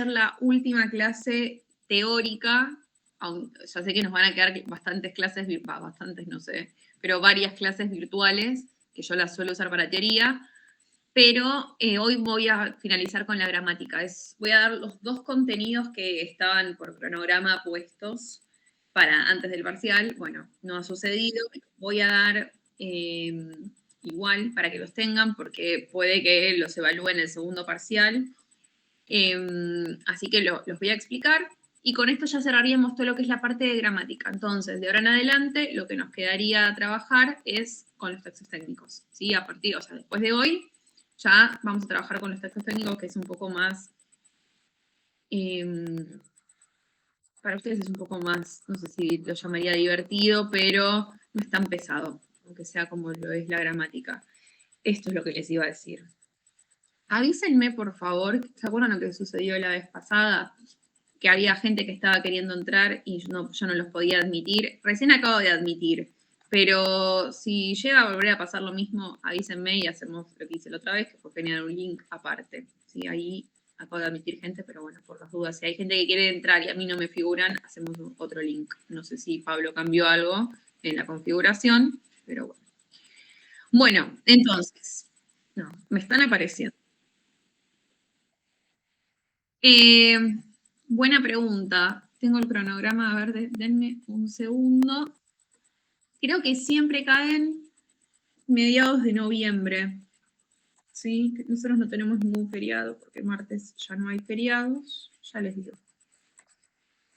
hacer la última clase teórica, aunque ya sé que nos van a quedar bastantes clases, bastantes no sé, pero varias clases virtuales, que yo las suelo usar para teoría, pero hoy voy a finalizar con la gramática. Voy a dar los dos contenidos que estaban por cronograma puestos para antes del parcial. Bueno, no ha sucedido, voy a dar igual para que los tengan, porque puede que los evalúen en el segundo parcial. Así que los voy a explicar. Y con esto ya cerraríamos todo lo que es la parte de gramática. Entonces, de ahora en adelante, lo que nos quedaría trabajar es con los textos técnicos. ¿Sí? A partir, o sea, después de hoy, ya vamos a trabajar con los textos técnicos, que es un poco más... para ustedes es un poco más, no sé si lo llamaría divertido, pero no es tan pesado, aunque sea como lo es la gramática. Esto es lo que les iba a decir. Avísenme, por favor, ¿se acuerdan lo que sucedió la vez pasada? Que había gente que estaba queriendo entrar y yo no los podía admitir. Recién acabo de admitir, pero si llega a volver a pasar lo mismo, avísenme y hacemos lo que hice la otra vez, que fue generar un link aparte. Sí, ahí acabo de admitir gente, pero bueno, por las dudas, si hay gente que quiere entrar y a mí no me figuran, hacemos otro link. No sé si Pablo cambió algo en la configuración, pero bueno. Bueno, entonces, no, me están apareciendo. Buena pregunta. Tengo el cronograma, a ver, denme un segundo. Creo que siempre caen mediados de noviembre. ¿Sí? Nosotros no tenemos ningún feriado, porque martes ya no hay feriados. Ya les digo.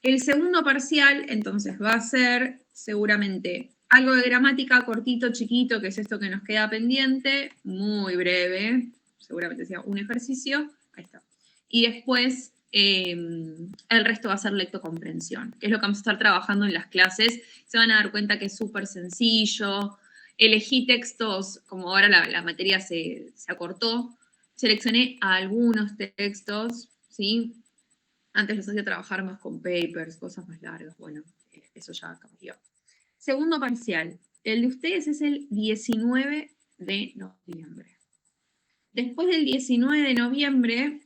El segundo parcial, entonces, va a ser seguramente algo de gramática cortito, chiquito, que es esto que nos queda pendiente, muy breve, seguramente sea un ejercicio. Ahí está. Y después el resto va a ser lectocomprensión, que es lo que vamos a estar trabajando en las clases. Se van a dar cuenta que es súper sencillo. Elegí textos, como ahora la materia se acortó, seleccioné algunos textos, ¿sí? Antes los hacía trabajar más con papers, cosas más largas. Bueno, eso ya cambió. Segundo parcial. El de ustedes es el 19 de noviembre. Después del 19 de noviembre,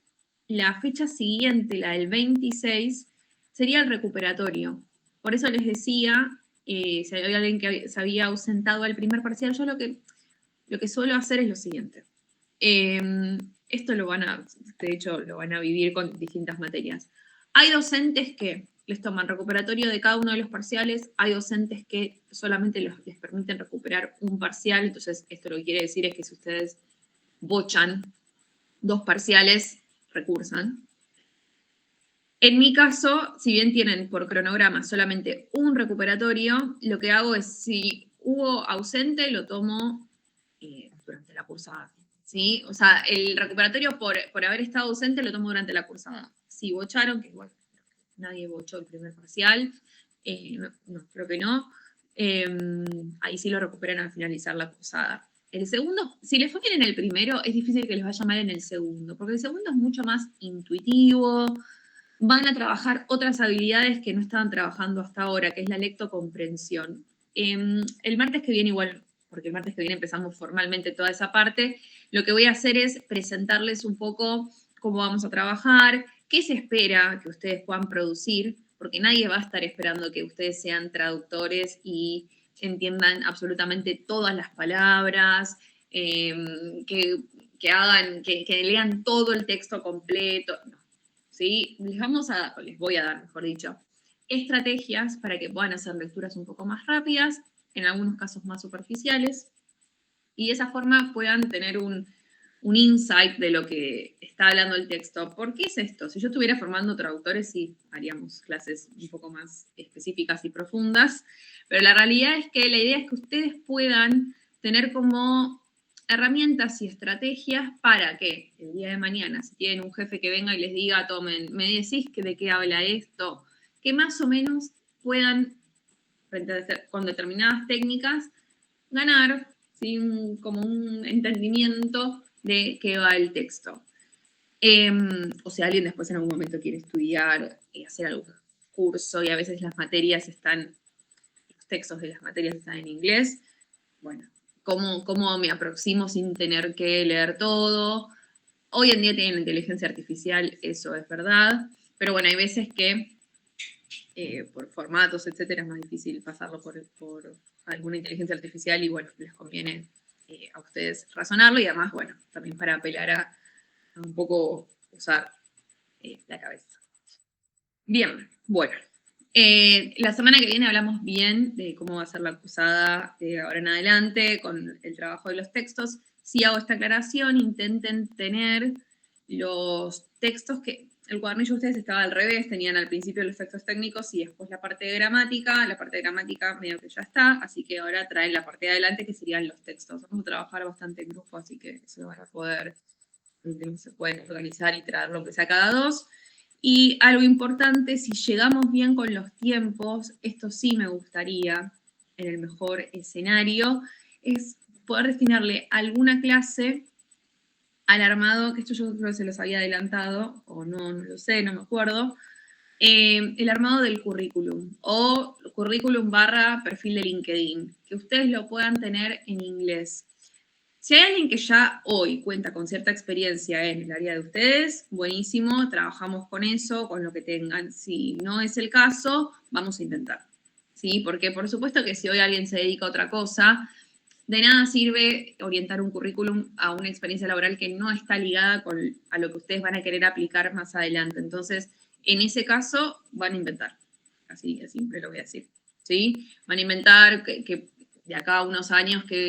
la fecha siguiente, la del 26, sería el recuperatorio. Por eso les decía, si había alguien que se había ausentado al primer parcial, yo lo que suelo hacer es lo siguiente. Esto de hecho, lo van a vivir con distintas materias. Hay docentes que les toman recuperatorio de cada uno de los parciales, hay docentes que solamente les permiten recuperar un parcial, entonces esto lo que quiere decir es que si ustedes bochan 2 parciales, recursan. En mi caso, si bien tienen por cronograma solamente un recuperatorio, lo que hago es, si hubo ausente, lo tomo durante la cursada. ¿Sí? O sea, el recuperatorio por haber estado ausente lo tomo durante la cursada. Si bocharon, que igual nadie bochó el primer parcial, no, creo que no, ahí sí lo recuperan al finalizar la cursada. El segundo, si les fue bien en el primero, es difícil que les vaya mal en el segundo, porque el segundo es mucho más intuitivo, van a trabajar otras habilidades que no estaban trabajando hasta ahora, que es la lectocomprensión. El martes que viene igual, porque el martes que viene empezamos formalmente toda esa parte, lo que voy a hacer es presentarles un poco cómo vamos a trabajar, qué se espera que ustedes puedan producir, porque nadie va a estar esperando que ustedes sean traductores y entiendan absolutamente todas las palabras, que lean todo el texto completo. No. ¿Sí? Les voy a dar, mejor dicho, estrategias para que puedan hacer lecturas un poco más rápidas, en algunos casos más superficiales, y de esa forma puedan tener un insight de lo que está hablando el texto. ¿Por qué es esto? Si yo estuviera formando traductores, sí, haríamos clases un poco más específicas y profundas, pero la realidad es que la idea es que ustedes puedan tener como herramientas y estrategias para que el día de mañana, si tienen un jefe que venga y les diga, tomen, me decís que de qué habla esto, que más o menos puedan, con determinadas técnicas, ganar, ¿sí? Como un entendimiento de qué va el texto. O sea, alguien después en algún momento quiere estudiar y hacer algún curso y a veces las materias están, los textos de las materias están en inglés. Bueno, ¿cómo me aproximo sin tener que leer todo? Hoy en día tienen inteligencia artificial, eso es verdad, pero bueno, hay veces que por formatos, etcétera, es más difícil pasarlo por alguna inteligencia artificial y bueno, les conviene a ustedes razonarlo y además, bueno, también para apelar a un poco usar la cabeza. Bien, bueno. La semana que viene hablamos bien de cómo va a ser la acusada de ahora en adelante con el trabajo de los textos. Si hago esta aclaración, intenten tener los textos que el cuadernillo de ustedes estaba al revés, tenían al principio los textos técnicos y después la parte de gramática. La parte de gramática medio que ya está, así que ahora traen la parte de adelante que serían los textos. Vamos a trabajar bastante en grupo, así que eso van a poder, se pueden organizar y traer lo que sea cada dos. Y algo importante, si llegamos bien con los tiempos, esto sí me gustaría, en el mejor escenario, es poder destinarle alguna clase al armado, que esto yo creo que se los había adelantado, o no, no lo sé, no me acuerdo, el armado del currículum, o currículum / perfil de LinkedIn, que ustedes lo puedan tener en inglés. Si hay alguien que ya hoy cuenta con cierta experiencia en el área de ustedes, buenísimo, trabajamos con eso, con lo que tengan. Si no es el caso, vamos a intentar. ¿Sí? Porque por supuesto que si hoy alguien se dedica a otra cosa, de nada sirve orientar un currículum a una experiencia laboral que no está ligada a lo que ustedes van a querer aplicar más adelante. Entonces, en ese caso, van a inventar. Así de simple lo voy a decir. ¿Sí? Van a inventar que de acá a unos años qué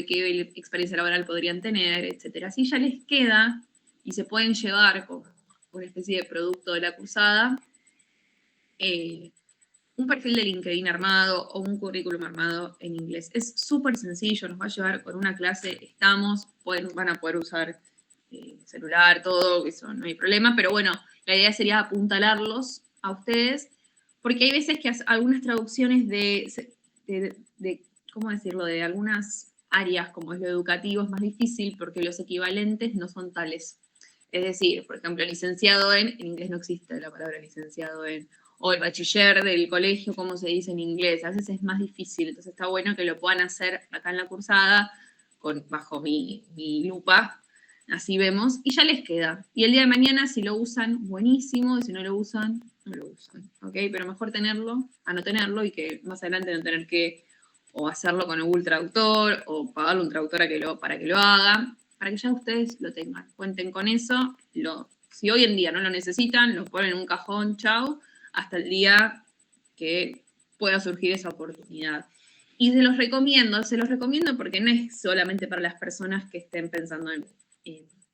experiencia laboral podrían tener, etcétera. Así ya les queda y se pueden llevar como una especie de producto de la acusada un perfil de LinkedIn armado o un currículum armado en inglés. Es súper sencillo, nos va a llevar con una clase, estamos, van a poder usar celular, todo, eso no hay problema, pero bueno, la idea sería apuntalarlos a ustedes, porque hay veces que algunas traducciones de ¿cómo decirlo?, de algunas áreas como es lo educativo es más difícil porque los equivalentes no son tales. Es decir, por ejemplo, licenciado en inglés no existe la palabra licenciado en, o el bachiller del colegio, cómo se dice en inglés, a veces es más difícil, entonces está bueno que lo puedan hacer acá en la cursada, bajo mi lupa, así vemos, y ya les queda. Y el día de mañana, si lo usan, buenísimo, y si no lo usan, no lo usan, ¿ok? Pero mejor tenerlo, a no tenerlo, y que más adelante no tener que o hacerlo con Google Traductor, o pagarle un traductor para que lo haga, para que ya ustedes lo tengan. Cuenten con eso, si hoy en día no lo necesitan, lo ponen en un cajón, chao, hasta el día que pueda surgir esa oportunidad. Y se los recomiendo porque no es solamente para las personas que estén pensando en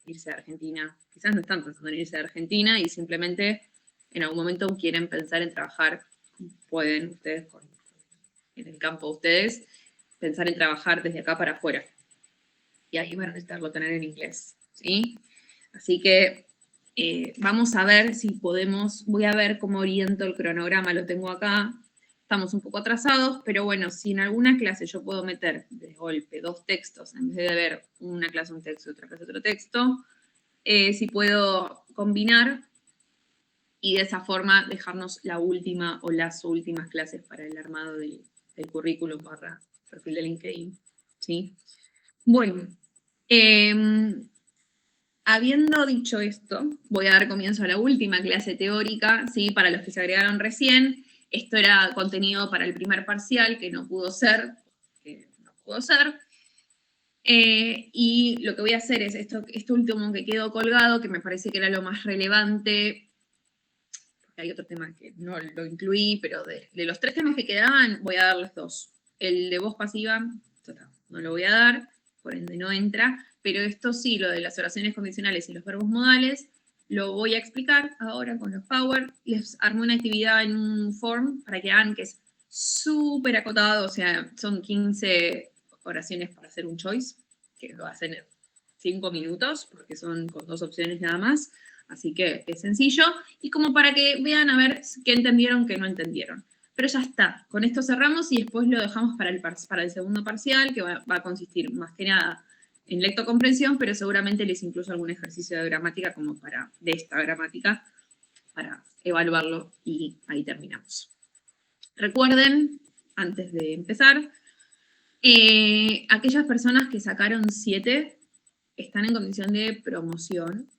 irse a Argentina. Quizás no están pensando en irse a Argentina y simplemente en algún momento quieren pensar en trabajar. Pueden ustedes, en el campo de ustedes, pensar en trabajar desde acá para afuera. Y ahí van a necesitarlo tener en inglés, ¿sí? Así que vamos a ver si podemos, voy a ver cómo oriento el cronograma, lo tengo acá. Estamos un poco atrasados, pero bueno, si en alguna clase yo puedo meter de golpe 2 textos, en vez de ver una clase un texto y otra clase otro texto, si puedo combinar y de esa forma dejarnos la última o las últimas clases para el armado del currículum / perfil de LinkedIn, ¿sí? Bueno, habiendo dicho esto, voy a dar comienzo a la última clase teórica, ¿sí? Para los que se agregaron recién. Esto era contenido para el primer parcial, que no pudo ser. Y lo que voy a hacer es esto último que quedó colgado, que me parece que era lo más relevante, porque hay otro tema que no lo incluí, pero de los 3 temas que quedaban, voy a darles 2. El de voz pasiva, no lo voy a dar, por ende no entra, pero esto sí, lo de las oraciones condicionales y los verbos modales, lo voy a explicar ahora con los Power. Les armé una actividad en un form para que hagan, que es súper acotado, o sea, son 15 oraciones para hacer un choice, que lo hacen en 5 minutos, porque son con 2 opciones nada más, así que es sencillo, y como para que vean a ver qué entendieron, qué no entendieron. Pero ya está, con esto cerramos y después lo dejamos para el segundo parcial, que va a consistir más que nada en lectocomprensión, pero seguramente les incluyo algún ejercicio de gramática de esta gramática, para evaluarlo y ahí terminamos. Recuerden, antes de empezar, aquellas personas que sacaron 7 están en condición de promoción,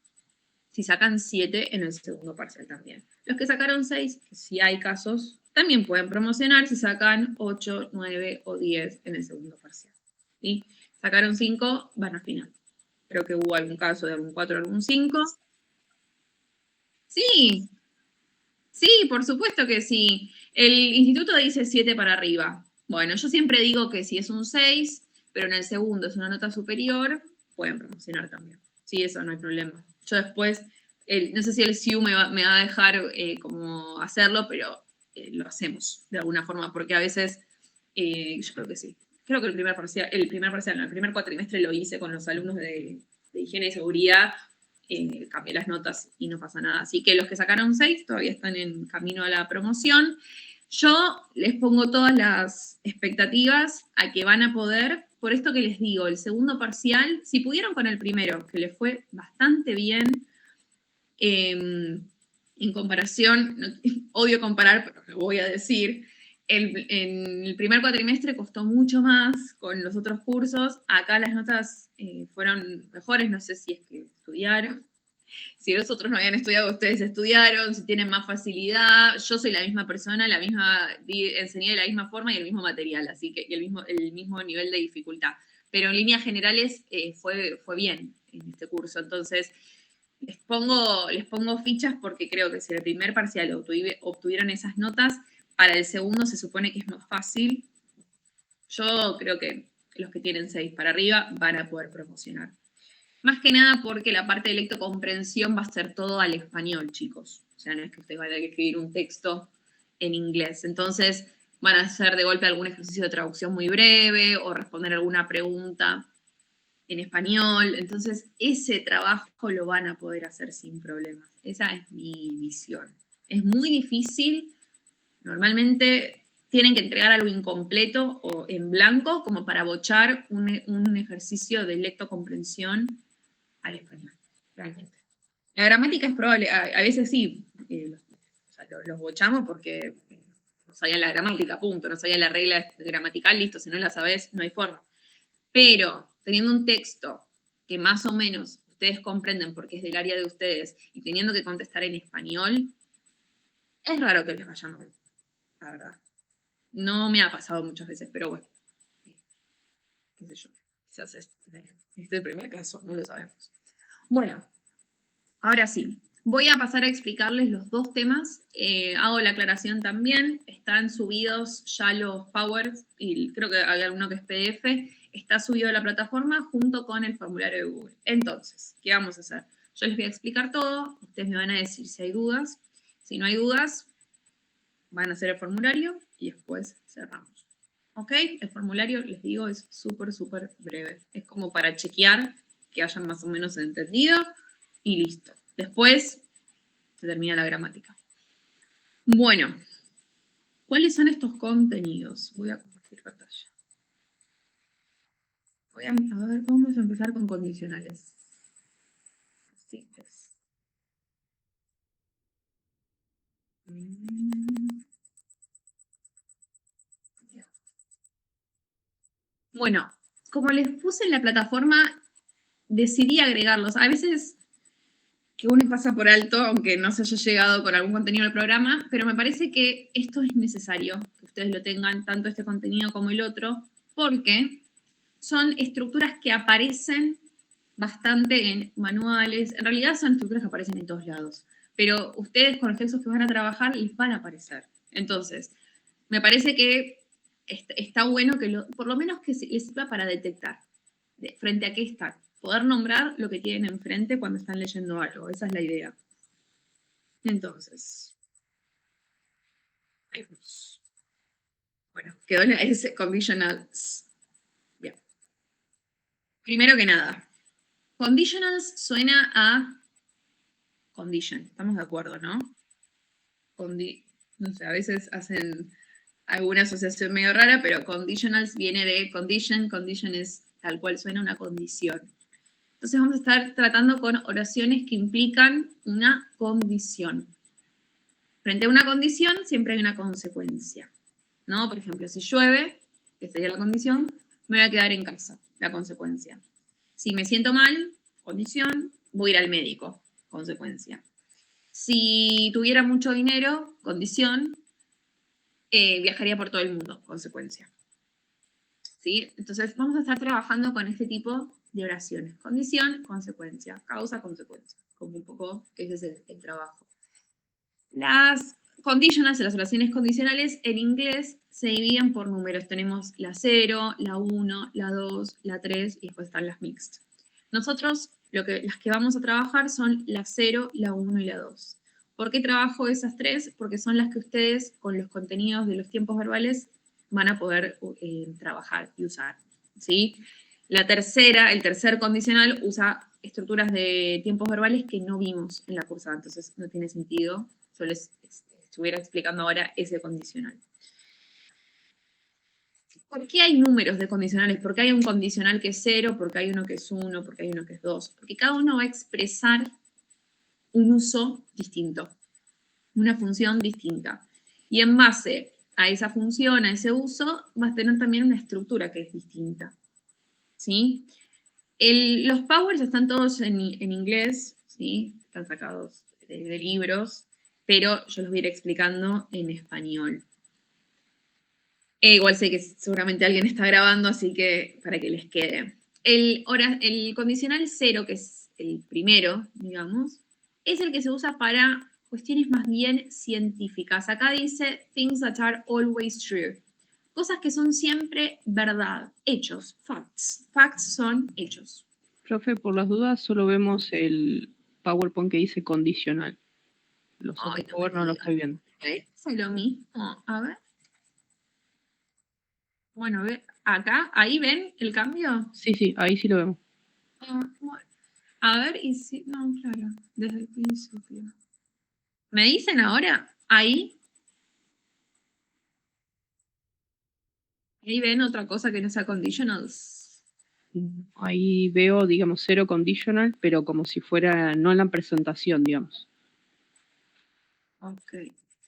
si sacan 7 en el segundo parcial también. Los que sacaron 6, que si hay casos, también pueden promocionar si sacan 8, 9 o 10 en el segundo parcial. ¿Sí? Sacaron 5, van a final. Creo que hubo algún caso de algún 4 o algún 5. Sí, sí, por supuesto que sí. El instituto dice 7 para arriba. Bueno, yo siempre digo que si es un 6, pero en el segundo es una nota superior, pueden promocionar también. Sí, eso no hay problema. Yo después, no sé si el SIU me va a dejar como hacerlo, pero lo hacemos de alguna forma, porque a veces, yo creo que sí. Creo que el primer primer cuatrimestre lo hice con los alumnos de higiene y seguridad, cambié las notas y no pasa nada. Así que los que sacaron 6 todavía están en camino a la promoción. Yo les pongo todas las expectativas a que van a poder, por esto que les digo, el segundo parcial, si pudieron con el primero, que les fue bastante bien, en comparación, no, odio comparar, pero lo voy a decir, en el primer cuatrimestre costó mucho más con los otros cursos, acá las notas fueron mejores, no sé si es que estudiaron, si los otros no habían estudiado, ustedes estudiaron, si tienen más facilidad, yo soy la misma persona, enseñé de la misma forma y el mismo material, así que y el mismo nivel de dificultad. Pero en líneas generales fue bien en este curso, entonces les pongo fichas porque creo que si el primer parcial obtuvieron esas notas, para el segundo se supone que es más fácil. Yo creo que los que tienen 6 para arriba van a poder promocionar. Más que nada porque la parte de lectocomprensión va a ser todo al español, chicos. O sea, no es que ustedes van a tener que escribir un texto en inglés. Entonces, van a hacer de golpe algún ejercicio de traducción muy breve o responder alguna pregunta en español. Entonces, ese trabajo lo van a poder hacer sin problemas. Esa es mi visión. Es muy difícil. Normalmente tienen que entregar algo incompleto o en blanco como para bochar un ejercicio de lectocomprensión al español, realmente. La gramática es probable, a veces sí, los bochamos porque no sabían la gramática, punto, no sabían la regla gramatical, listo, si no la sabes, no hay forma. Pero teniendo un texto que más o menos ustedes comprenden porque es del área de ustedes y teniendo que contestar en español, es raro que les vaya mal, la verdad. No me ha pasado muchas veces, pero bueno, qué sé yo, quizás este es el primer caso, no lo sabemos. Bueno, ahora sí, voy a pasar a explicarles los dos temas. Hago la aclaración también. Están subidos ya los powers, y creo que hay alguno que es PDF. Está subido a la plataforma junto con el formulario de Google. Entonces, ¿qué vamos a hacer? Yo les voy a explicar todo. Ustedes me van a decir si hay dudas. Si no hay dudas, van a hacer el formulario y después cerramos. ¿Ok? El formulario, les digo, es súper, súper breve. Es como para chequear que hayan más o menos entendido y listo. Después se termina la gramática. Bueno, ¿cuáles son estos contenidos? Voy a compartir pantalla. A ver, vamos a empezar con condicionales. Así es. Bueno, como les puse en la plataforma, decidí agregarlos. A veces que uno pasa por alto, aunque no se haya llegado con algún contenido del programa, pero me parece que esto es necesario, que ustedes lo tengan, tanto este contenido como el otro, porque son estructuras que aparecen bastante en manuales, en realidad son estructuras que aparecen en todos lados, pero ustedes con los textos que van a trabajar les van a aparecer. Entonces, me parece que está bueno que por lo menos que les sirva para detectar frente a qué están, poder nombrar lo que tienen enfrente cuando están leyendo algo, esa es la idea. Entonces, ahí vamos. Bueno, quedó la S conditionals. Bien. Primero que nada, conditionals suena a condition, estamos de acuerdo, ¿no? No sé, a veces hacen alguna asociación medio rara, pero conditionals viene de condition, condition es tal cual suena una condición. Entonces vamos a estar tratando con oraciones que implican una condición. Frente a una condición siempre hay una consecuencia, ¿no? Por ejemplo, si llueve, que sería la condición, me voy a quedar en casa, la consecuencia. Si me siento mal, condición, voy a ir al médico. consecuencia. Si tuviera mucho dinero, condición, viajaría por todo el mundo, consecuencia. ¿Sí? Entonces vamos a estar trabajando con este tipo de oraciones. Condición, consecuencia, causa, consecuencia. Como un poco ese es el trabajo. Las conditionals, las oraciones condicionales, en inglés se dividen por números. Tenemos la 0, la 1, la 2, la 3 y después están las mixed. Nosotros las que vamos a trabajar son la 0, la 1 y la 2. ¿Por qué trabajo esas tres? Porque son las que ustedes con los contenidos de los tiempos verbales van a poder trabajar y usar. ¿Sí? El tercer condicional usa estructuras de tiempos verbales que no vimos en la cursada, entonces no tiene sentido. Yo les estuviera explicando ahora ese condicional. ¿Por qué hay números de condicionales? ¿Por qué hay un condicional que es 0? ¿Por qué hay uno que es 1? ¿Por qué hay uno que es 2? Porque cada uno va a expresar un uso distinto, una función distinta. Y en base a esa función, a ese uso, vas a tener también una estructura que es distinta. ¿Sí? Los powers están todos en inglés, ¿sí? Están sacados de libros, pero yo los voy a ir explicando en español. Igual sé que seguramente alguien está grabando, así que para que les quede. El condicional 0, que es el primero, digamos, es el que se usa para cuestiones más bien científicas. Acá dice things that are always true. Cosas que son siempre verdad, hechos, facts. Facts son hechos. Profe, por las dudas, solo vemos el PowerPoint que dice condicional. Los otros Power no lo estoy viendo. Es lo mismo. A ver. Bueno, acá, ¿ahí ven el cambio? Sí, ahí sí lo vemos. Bueno. A ver, y si. No, claro, desde el principio. ¿Me dicen ahora? Ahí. Ahí ven otra cosa que no sea conditionals. Ahí veo, digamos, 0 conditional, pero como si fuera no en la presentación, digamos. Ok.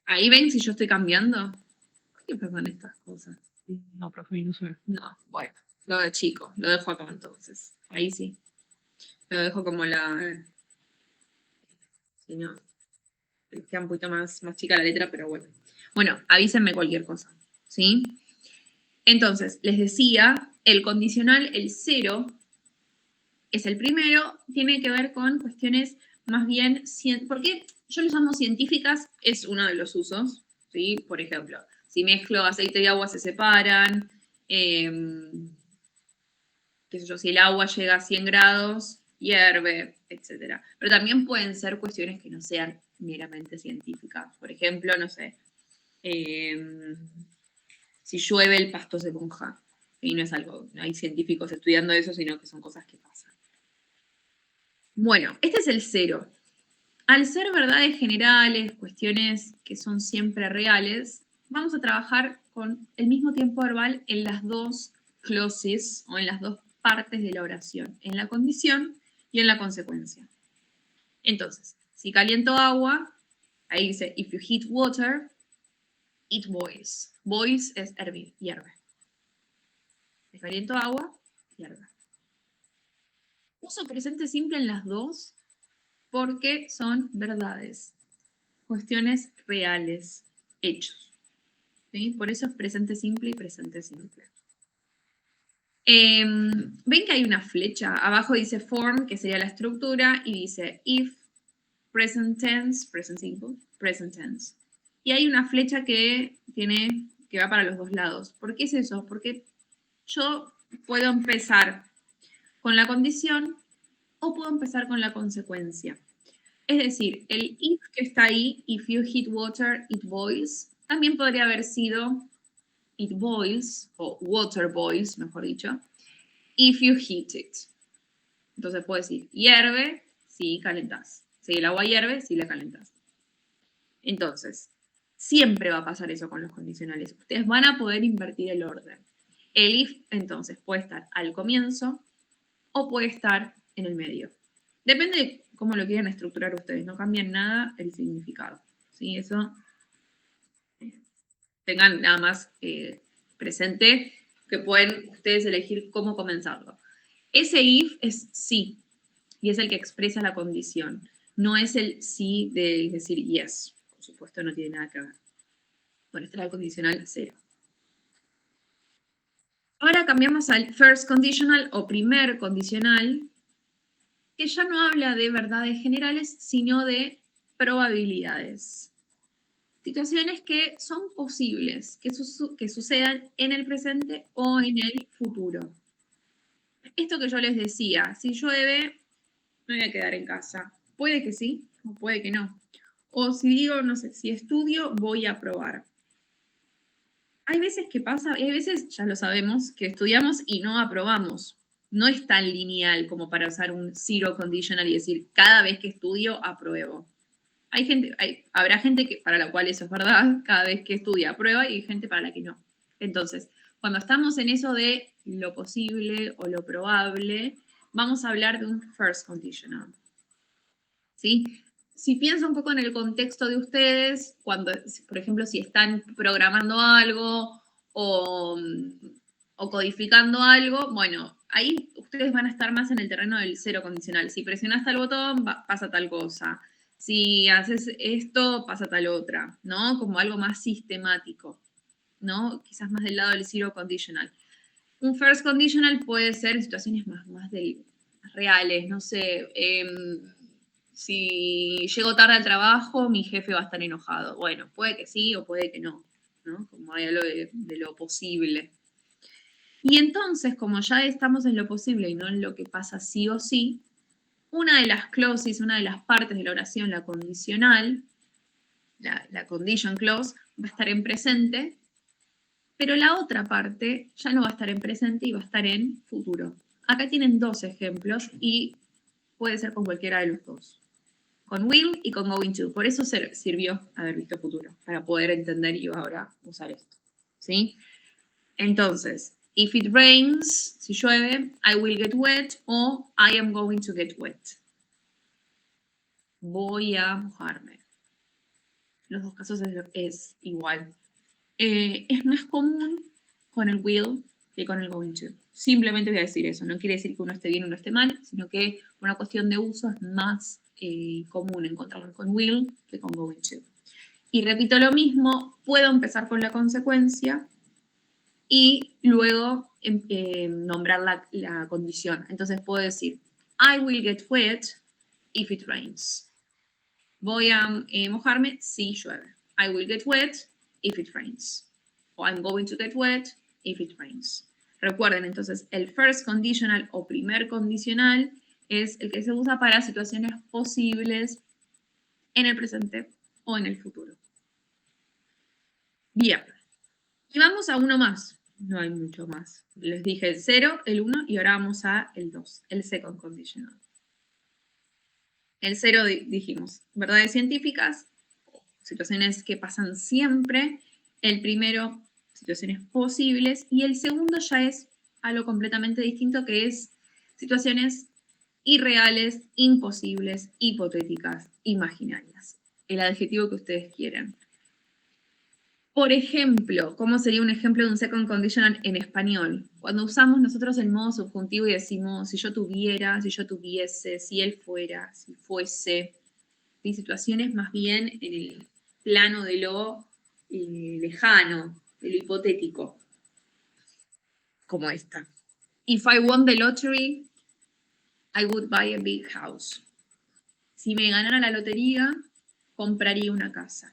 ¿Ahí ven si yo estoy cambiando? ¿Qué pasan estas cosas? No, profe, no se ve. No, bueno, lo de chico, lo dejo acá entonces. Ahí sí. Lo dejo como la. Si no, queda un poquito más chica la letra, pero bueno. Bueno, avísenme cualquier cosa, ¿sí? Entonces, les decía, el condicional, el 0, es el primero, tiene que ver con cuestiones más bien, porque yo lo llamo científicas, es uno de los usos, ¿sí? Por ejemplo, si mezclo aceite y agua se separan, qué sé yo, si el agua llega a 100 grados, hierve, etc. Pero también pueden ser cuestiones que no sean meramente científicas. Por ejemplo, no sé, si llueve el pasto se moja. Y no es algo, no hay científicos estudiando eso, sino que son cosas que pasan. Bueno, este es el 0. Al ser verdades generales, cuestiones que son siempre reales, vamos a trabajar con el mismo tiempo verbal en las dos clauses o en las dos partes de la oración, en la condición y en la consecuencia. Entonces, si caliento agua, ahí dice, if you heat water, it boils. Boils es hervir, hierve. Si caliento agua, hierve. Uso presente simple en las dos porque son verdades, cuestiones reales, hechos. ¿Sí? Por eso es presente simple y presente simple. Ven que hay una flecha, abajo dice form, que sería la estructura, y dice if, present tense, present simple, present tense. Y hay una flecha que va para los dos lados. ¿Por qué es eso? Porque yo puedo empezar con la condición o puedo empezar con la consecuencia. Es decir, el if que está ahí, if you heat water, it boils, también podría haber sido it boils, o water boils, mejor dicho, if you heat it. Entonces puedo decir, hierve si calentás. Si el agua hierve, si la calentás. Entonces, siempre va a pasar eso con los condicionales. Ustedes van a poder invertir el orden. El if, entonces, puede estar al comienzo o puede estar en el medio. Depende de cómo lo quieran estructurar ustedes. No cambian nada el significado. ¿Sí? Eso tengan nada más presente que pueden ustedes elegir cómo comenzarlo. Ese if es sí y es el que expresa la condición. No es el sí de decir yes. Por supuesto, no tiene nada que ver. Bueno, este era el condicional 0. Ahora cambiamos al first conditional o primer condicional, que ya no habla de verdades generales, sino de probabilidades. Situaciones que son posibles, que sucedan en el presente o en el futuro. Esto que yo les decía, si llueve, me voy a quedar en casa. Puede que sí, o puede que no. O si digo, no sé, si estudio, voy a probar. Hay veces que pasa, y hay veces, ya lo sabemos, que estudiamos y no aprobamos. No es tan lineal como para usar un zero conditional y decir, cada vez que estudio, apruebo. Habrá gente para la cual eso es verdad, cada vez que estudia aprueba, y hay gente para la que no. Entonces, cuando estamos en eso de lo posible o lo probable, vamos a hablar de un first conditional. ¿Sí? Si pienso un poco en el contexto de ustedes, cuando, por ejemplo, si están programando algo o codificando algo, bueno, ahí ustedes van a estar más en el terreno del cero condicional. Si presionas tal botón, pasa tal cosa. Si haces esto, pasa tal otra, ¿no? Como algo más sistemático, ¿no? Quizás más del lado del zero conditional. Un first conditional puede ser situaciones más reales, no sé, si llego tarde al trabajo, mi jefe va a estar enojado. Bueno, puede que sí o puede que no, ¿no? Como hay algo de lo posible. Y entonces, como ya estamos en lo posible y no en lo que pasa sí o sí, una de las clauses, una de las partes de la oración, la condicional, la condition clause, va a estar en presente, pero la otra parte ya no va a estar en presente y va a estar en futuro. Acá tienen dos ejemplos y puede ser con cualquiera de los dos. Con will y con going to. Por eso sirvió haber visto futuro, para poder entender y ahora usar esto. ¿Sí? Entonces, if it rains, si llueve, I will get wet o I am going to get wet. Voy a mojarme. En los dos casos es igual. Es más común con el will que con el going to. Simplemente voy a decir eso. No quiere decir que uno esté bien o uno esté mal, sino que una cuestión de uso es más común encontrarlo con will que con going to. Y repito lo mismo, puedo empezar con la consecuencia y luego nombrar la condición. Entonces puedo decir, I will get wet if it rains. Voy a mojarme si llueve. I will get wet if it rains. O I'm going to get wet if it rains. Recuerden, entonces, el first conditional o primer condicional es el que se usa para situaciones posibles en el presente o en el futuro. Bien. Y vamos a uno más. No hay mucho más. Les dije el 0, el 1 y ahora vamos a el 2, el second conditional. El 0 dijimos, verdades científicas, situaciones que pasan siempre. El primero, situaciones posibles. Y el segundo ya es algo completamente distinto, que es situaciones irreales, imposibles, hipotéticas, imaginarias. El adjetivo que ustedes quieran. Por ejemplo, ¿cómo sería un ejemplo de un second conditional en español? Cuando usamos nosotros el modo subjuntivo y decimos si yo tuviera, si yo tuviese, si él fuera, si fuese. ¿Sí? Situaciones más bien en el plano de lo lejano, de lo hipotético, como esta. If I won the lottery, I would buy a big house. Si me ganara la lotería, compraría una casa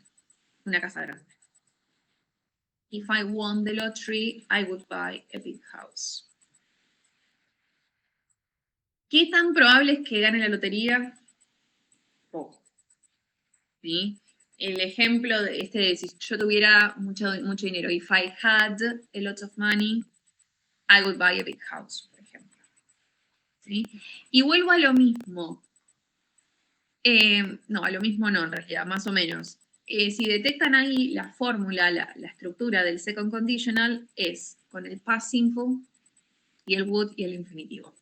grande. If I won the lottery, I would buy a big house. ¿Qué tan probable es que gane la lotería? Poco. ¿Sí? El ejemplo de de si yo tuviera mucho dinero, if I had a lot of money, I would buy a big house, por ejemplo. ¿Sí? Y vuelvo a lo mismo. No, a lo mismo no, en realidad, más o menos. Si detectan ahí la fórmula, la estructura del second conditional es con el past simple y el would y el infinitivo.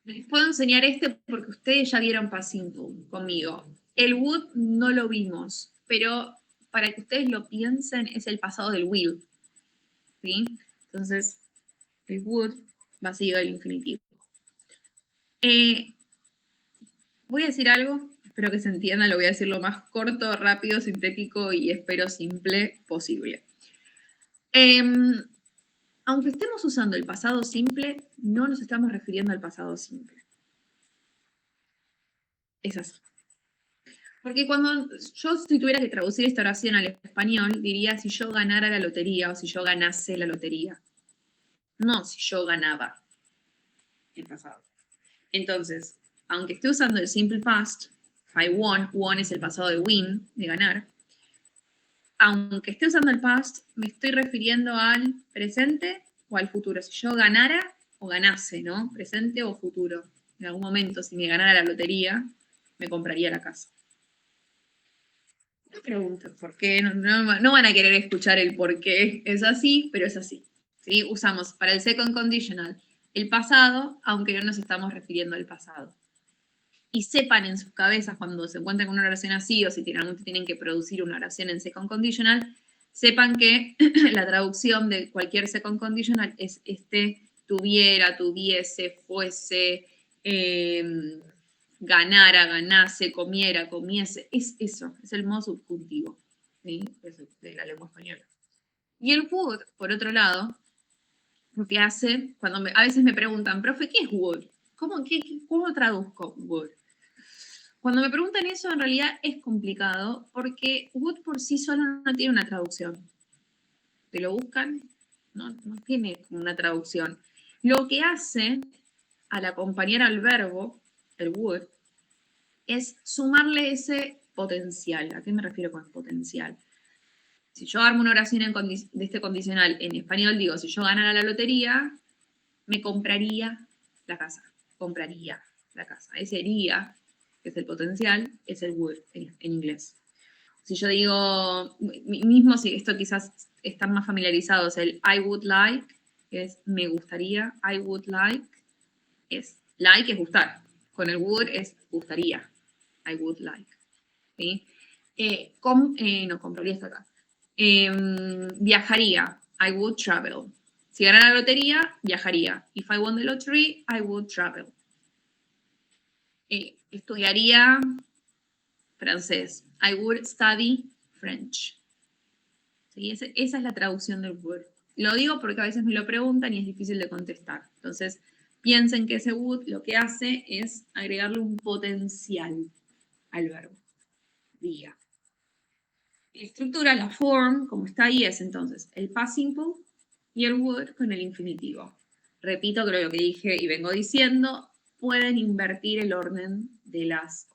Les puedo enseñar este porque ustedes ya vieron past simple conmigo. El would no lo vimos, pero para que ustedes lo piensen es el pasado del will. ¿Sí? Entonces, el would va seguido del infinitivo. Voy a decir algo, espero que se entienda, lo voy a decir lo más corto, rápido, sintético y espero simple posible. Aunque estemos usando el pasado simple, no nos estamos refiriendo al pasado simple. Es así. Porque cuando yo, si tuviera que traducir esta oración al español, diría si yo ganara la lotería o si yo ganase la lotería. No si yo ganaba el pasado. Entonces, aunque esté usando el simple past, I won es el pasado de win, de ganar. Aunque esté usando el past, me estoy refiriendo al presente o al futuro. Si yo ganara o ganase, ¿no? Presente o futuro. En algún momento, si me ganara la lotería, me compraría la casa. No pregunten por qué, no van a querer escuchar el por qué es así, pero es así. ¿Sí? Usamos para el second conditional el pasado, aunque no nos estamos refiriendo al pasado. Y sepan en sus cabezas cuando se encuentren con una oración así o si tienen que producir una oración en second conditional, sepan que la traducción de cualquier second conditional es tuviera, tuviese, fuese, ganara, ganase, comiera, comiese. Es eso, es el modo subjuntivo, ¿sí? De la lengua española. Y el would, por otro lado, lo que hace, a veces me preguntan, profe, ¿qué es would? ¿Cómo traduzco would? Cuando me preguntan eso, en realidad es complicado porque would por sí solo no tiene una traducción. Te lo buscan, no tiene una traducción. Lo que hace al acompañar al verbo, el would, es sumarle ese potencial. ¿A qué me refiero con potencial? Si yo armo una oración de este condicional en español, digo, si yo ganara la lotería, me compraría la casa. Compraría la casa. Ese iría, que es el potencial, es el would en inglés. Si yo digo, mismo si esto quizás están más familiarizados, el I would like, que es me gustaría, I would like, es like es gustar. Con el would es gustaría. I would like. ¿Sí? No, compraría esta acá. Viajaría. I would travel. Si ganara la lotería, viajaría. If I won the lottery, I would travel. Estudiaría francés. I would study French. ¿Sí? Esa es la traducción del would. Lo digo porque a veces me lo preguntan y es difícil de contestar. Entonces, piensen que ese would lo que hace es agregarle un potencial al verbo. Diga. La estructura, la form, como está ahí, es entonces el past simple y el would con el infinitivo. Repito que lo que dije y vengo diciendo, pueden invertir el orden de las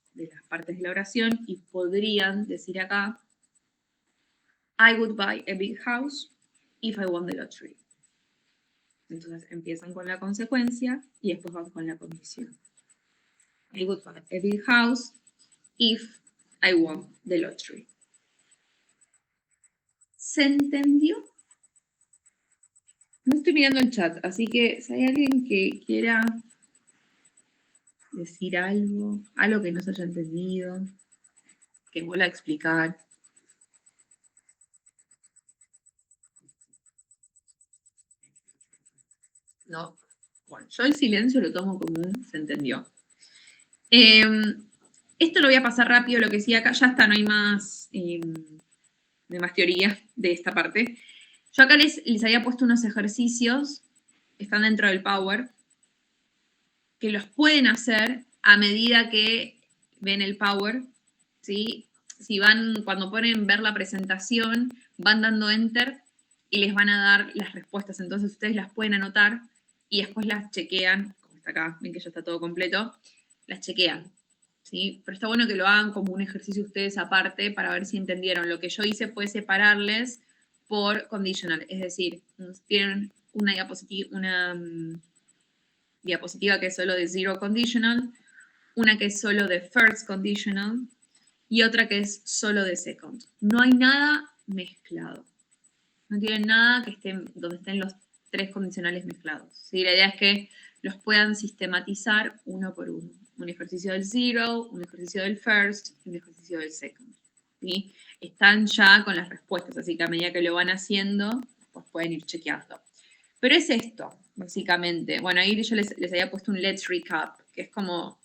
partes de la oración y podrían decir acá, I would buy a big house if I won the lottery. Entonces empiezan con la consecuencia y después van con la condición. I would buy a big house if I won the lottery. ¿Se entendió? No estoy mirando el chat, así que si hay alguien que quiera decir algo que no se haya entendido, que vuelva a explicar. No. Bueno, yo el silencio lo tomo como un se entendió. Esto lo voy a pasar rápido, lo que sí acá ya está, no hay más, de más teoría de esta parte. Yo acá les había puesto unos ejercicios, están dentro del Power, que los pueden hacer a medida que ven el Power, ¿sí? Si van, cuando ponen ver la presentación, van dando Enter y les van a dar las respuestas. Entonces ustedes las pueden anotar y después las chequean, como está acá, ven que ya está todo completo, las chequean, ¿sí? Pero está bueno que lo hagan como un ejercicio ustedes aparte para ver si entendieron. Lo que yo hice fue separarles por conditional, es decir, tienen una diapositiva que es solo de zero conditional, una que es solo de first conditional y otra que es solo de second. No hay nada mezclado. No tienen nada que estén donde estén los tres condicionales mezclados. ¿Sí? La idea es que los puedan sistematizar uno por uno. Un ejercicio del zero, un ejercicio del first y un ejercicio del second. ¿Sí? Están ya con las respuestas, así que a medida que lo van haciendo, pues pueden ir chequeando. Pero es esto, básicamente. Bueno, ahí yo les había puesto un let's recap, que es como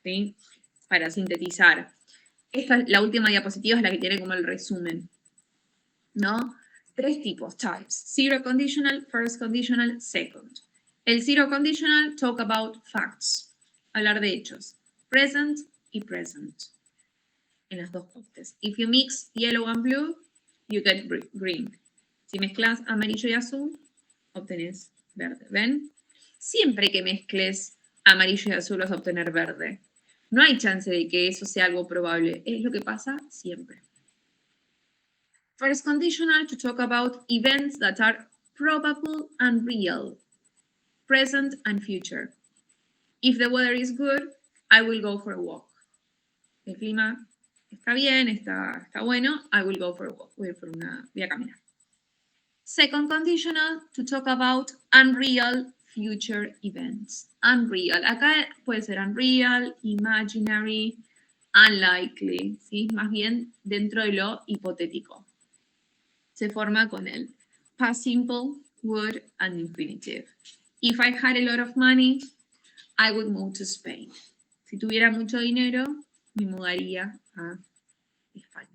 ¿sí? Para sintetizar. La última diapositiva es la que tiene como el resumen, ¿no? 3 tipos, types. Zero conditional, first conditional, second. El zero conditional talk about facts, hablar de hechos. Present y present. En las dos partes. If you mix yellow and blue, you get green. Si mezclas amarillo y azul, obtenés verde. ¿Ven? Siempre que mezcles amarillo y azul vas a obtener verde. No hay chance de que eso sea algo probable. Es lo que pasa siempre. First conditional to talk about events that are probable and real, present and future. If the weather is good, I will go for a walk. El clima está bien, está bueno, I will go for a walk. Voy a caminar. Second conditional to talk about unreal future events. Unreal. Acá puede ser unreal, imaginary, unlikely, ¿sí? Más bien dentro de lo hipotético. Se forma con el past simple, would, and infinitive. If I had a lot of money, I would move to Spain. Si tuviera mucho dinero, me mudaría a España.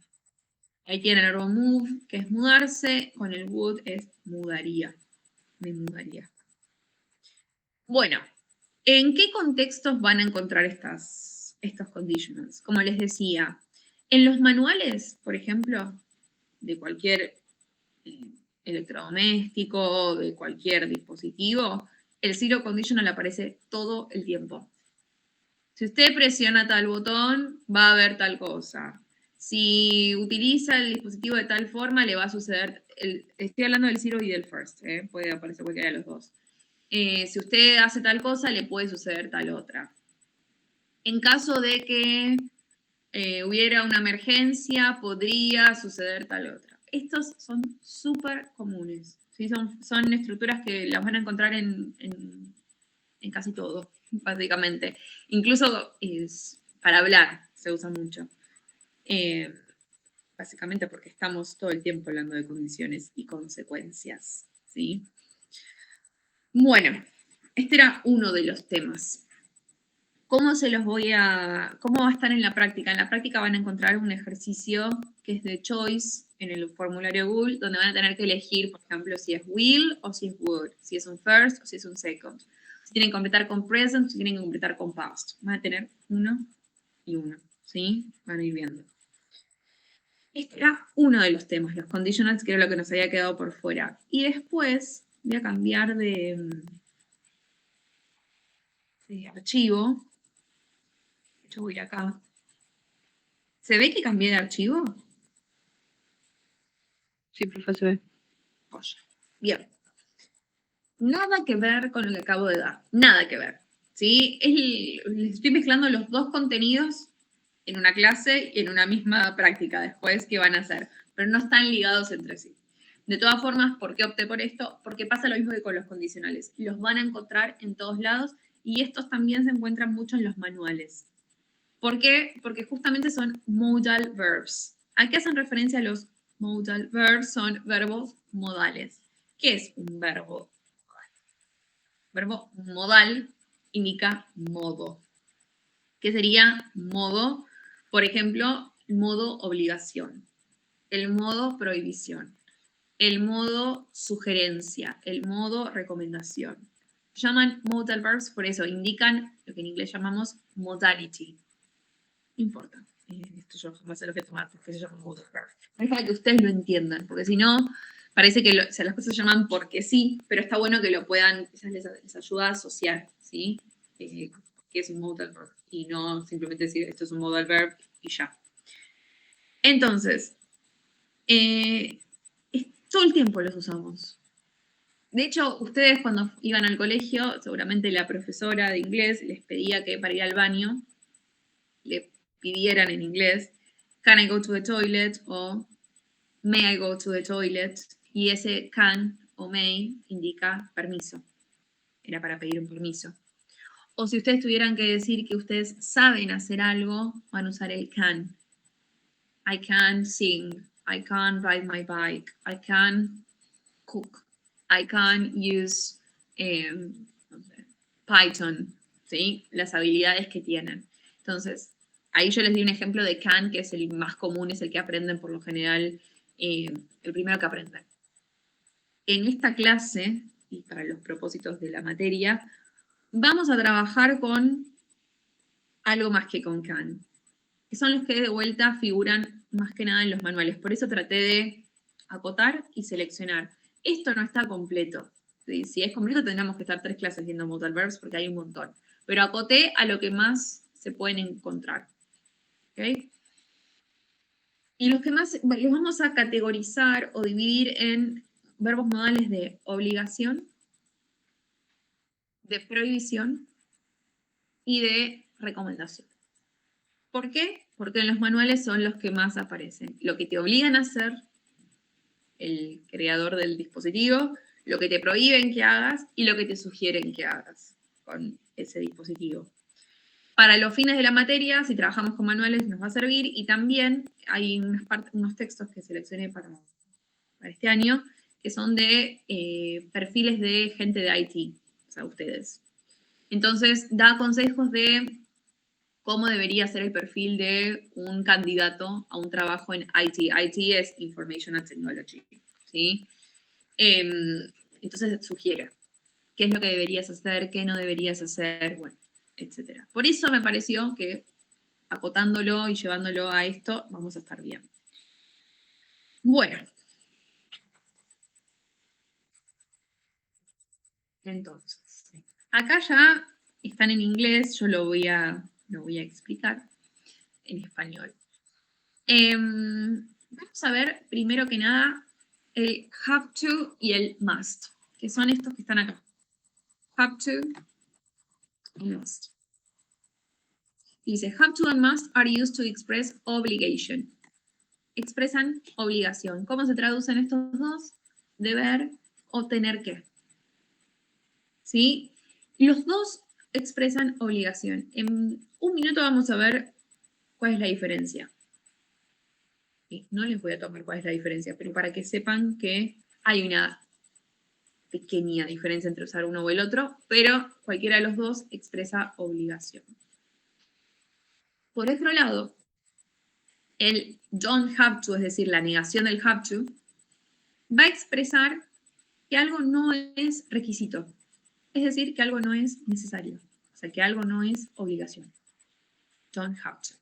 Ahí tiene el verbo move, que es mudarse, con el would es mudaría. Me mudaría. Bueno, ¿en qué contextos van a encontrar estos conditionals? Como les decía, en los manuales, por ejemplo, de cualquier electrodoméstico, de cualquier dispositivo, el zero conditional aparece todo el tiempo. Si usted presiona tal botón, va a haber tal cosa. Si utiliza el dispositivo de tal forma, le va a suceder, estoy hablando del zero y del first, puede aparecer cualquiera de los dos. Si usted hace tal cosa, le puede suceder tal otra. En caso de que hubiera una emergencia, podría suceder tal otra. Estos son súper comunes. ¿Sí? Son estructuras que las van a encontrar en casi todo, básicamente. Incluso para hablar se usa mucho. Básicamente porque estamos todo el tiempo hablando de condiciones y consecuencias. ¿Sí? Bueno, este era uno de los temas. ¿Cómo va a estar en la práctica? En la práctica van a encontrar un ejercicio que es de choice en el formulario Google, donde van a tener que elegir, por ejemplo, si es will o si es would, si es un first o si es un second. Si tienen que completar con present, si tienen que completar con past. Van a tener uno y uno, ¿sí? Van a ir viendo. Este era uno de los temas, los conditionals, que era lo que nos había quedado por fuera. Y después voy a cambiar de archivo. Yo voy acá. ¿Se ve que cambié de archivo? Sí, profe, se ve. Bien. Nada que ver con lo que acabo de dar. Nada que ver. ¿Sí? Les estoy mezclando los dos contenidos en una clase y en una misma práctica después que van a hacer, pero no están ligados entre sí. De todas formas, ¿por qué opté por esto? Porque pasa lo mismo que con los condicionales. Los van a encontrar en todos lados y estos también se encuentran mucho en los manuales. ¿Por qué? Porque justamente son modal verbs. ¿A qué hacen referencia los modal verbs? Son verbos modales. ¿Qué es un verbo? Verbo modal indica modo. ¿Qué sería modo? Por ejemplo, modo obligación, el modo prohibición, el modo sugerencia, el modo recomendación. Se llaman modal verbs, por eso indican lo que en inglés llamamos modality. No importa. Esto yo jamás se lo voy a tomar porque se llama modal verb. Es para que ustedes lo entiendan, porque si no, parece que las cosas se llaman porque sí, pero está bueno que lo puedan, quizás les ayuda a asociar, ¿sí? Que es un modal verb y no simplemente decir esto es un modal verb y ya. Entonces, todo el tiempo los usamos. De hecho, ustedes cuando iban al colegio, seguramente la profesora de inglés les pedía que para ir al baño le pidieran en inglés, can I go to the toilet? O may I go to the toilet? Y ese can o may indica permiso. Era para pedir un permiso. O si ustedes tuvieran que decir que ustedes saben hacer algo, van a usar el can. I can sing. I can ride my bike. I can cook. I can use no sé, Python. ¿Sí? Las habilidades que tienen. Entonces, ahí yo les di un ejemplo de can, que es el más común, es el que aprenden por lo general, el primero que aprenden. En esta clase, y para los propósitos de la materia, vamos a trabajar con algo más que con can, que son los que de vuelta figuran más que nada en los manuales. Por eso traté de acotar y seleccionar. Esto no está completo. ¿Sí? Si es completo tendríamos que estar 3 clases viendo modal verbs porque hay un montón. Pero acoté a lo que más se pueden encontrar. ¿Okay? Y los que más los vamos a categorizar o dividir en verbos modales de obligación, de prohibición y de recomendación. ¿Por qué? Porque en los manuales son los que más aparecen. Lo que te obligan a hacer el creador del dispositivo, lo que te prohíben que hagas y lo que te sugieren que hagas con ese dispositivo. Para los fines de la materia, si trabajamos con manuales, nos va a servir, y también hay unos textos que seleccioné para este año que son de perfiles de gente de IT, o sea, ustedes. Entonces, da consejos de cómo debería ser el perfil de un candidato a un trabajo en IT. IT es Information and Technology, ¿sí? Entonces sugiere qué es lo que deberías hacer, qué no deberías hacer, bueno, etc. Por eso me pareció que acotándolo y llevándolo a esto, vamos a estar bien. Bueno. Entonces, acá ya están en inglés, yo lo voy a explicar en español. Vamos a ver, primero que nada, el have to y el must, que son estos que están acá. Have to y must. Dice, have to and must are used to express obligation. Expresan obligación. ¿Cómo se traducen estos dos? Deber o tener que. ¿Sí? Los dos expresan obligación. En un minuto vamos a ver cuál es la diferencia. No les voy a tomar cuál es la diferencia, pero para que sepan que hay una pequeña diferencia entre usar uno o el otro, pero cualquiera de los dos expresa obligación. Por otro lado, el don't have to, es decir, la negación del have to, va a expresar que algo no es requisito, es decir, que algo no es necesario, o sea, que algo no es obligación. Don't have to.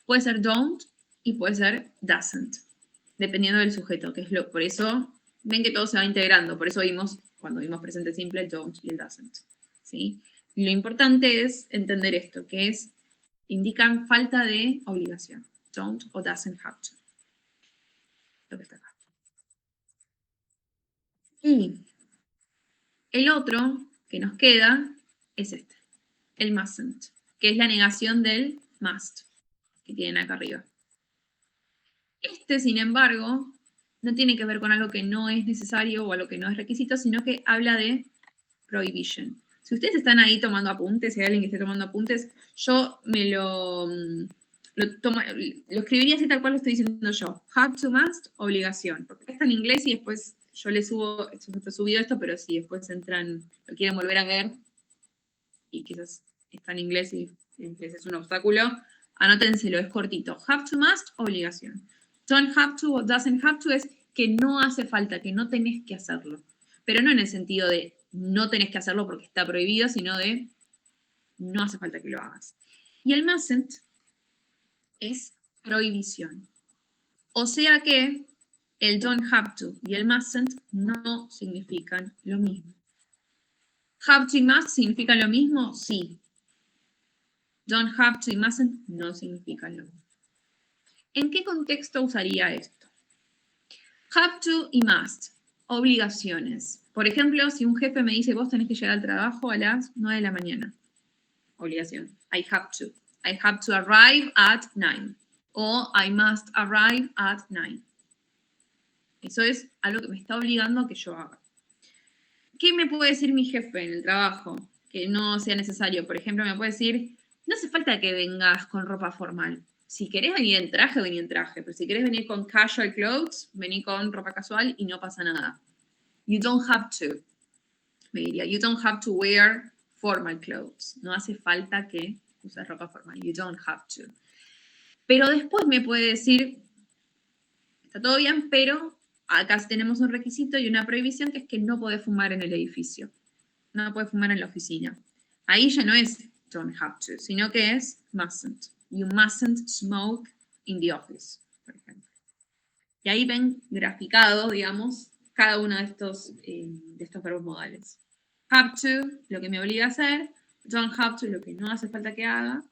Puede ser don't y puede ser doesn't, dependiendo del sujeto, que es por eso ven que todo se va integrando, por eso vimos, cuando vimos presente simple, el don't y el doesn't. ¿Sí? Lo importante es entender esto, que es, indican falta de obligación. Don't o doesn't have to. Lo que está acá. Y el otro que nos queda es este, el mustn't, que es la negación del must, que tienen acá arriba. Este, sin embargo, no tiene que ver con algo que no es necesario o algo que no es requisito, sino que habla de prohibition. Si ustedes están ahí tomando apuntes, si hay alguien que esté tomando apuntes, yo me lo escribiría así tal cual lo estoy diciendo yo. Have to, must, obligación. Porque está en inglés y después yo les subo, he subido esto, pero si después entran, lo quieren volver a ver y quizás está en inglés y inglés es un obstáculo, anótenselo, es cortito. Have to, must, obligación. Don't have to o doesn't have to es que no hace falta, que no tenés que hacerlo. Pero no en el sentido de no tenés que hacerlo porque está prohibido, sino de no hace falta que lo hagas. Y el mustn't es prohibición. O sea que el don't have to y el mustn't no significan lo mismo. Have to y must significan lo mismo, sí. Don't have to y mustn't no significan lo mismo. ¿En qué contexto usaría esto? Have to y must, obligaciones. Por ejemplo, si un jefe me dice, vos tenés que llegar al trabajo a las 9 de la mañana. Obligación. I have to. I have to arrive at 9. O I must arrive at 9. Eso es algo que me está obligando a que yo haga. ¿Qué me puede decir mi jefe en el trabajo que no sea necesario? Por ejemplo, me puede decir, no hace falta que vengas con ropa formal. Si querés venir en traje, vení en traje. Pero si querés venir con casual clothes, vení con ropa casual y no pasa nada. You don't have to. Me diría, you don't have to wear formal clothes. No hace falta que usar ropa formal. You don't have to. Pero después me puede decir, está todo bien, pero acá tenemos un requisito y una prohibición que es que no podés fumar en el edificio. No podés fumar en la oficina. Ahí ya no es don't have to, sino que es mustn't. You mustn't smoke in the office, por ejemplo. Y ahí ven graficado, digamos, cada uno de estos verbos modales. Have to, lo que me obliga a hacer. Don't have to, lo que no hace falta que haga.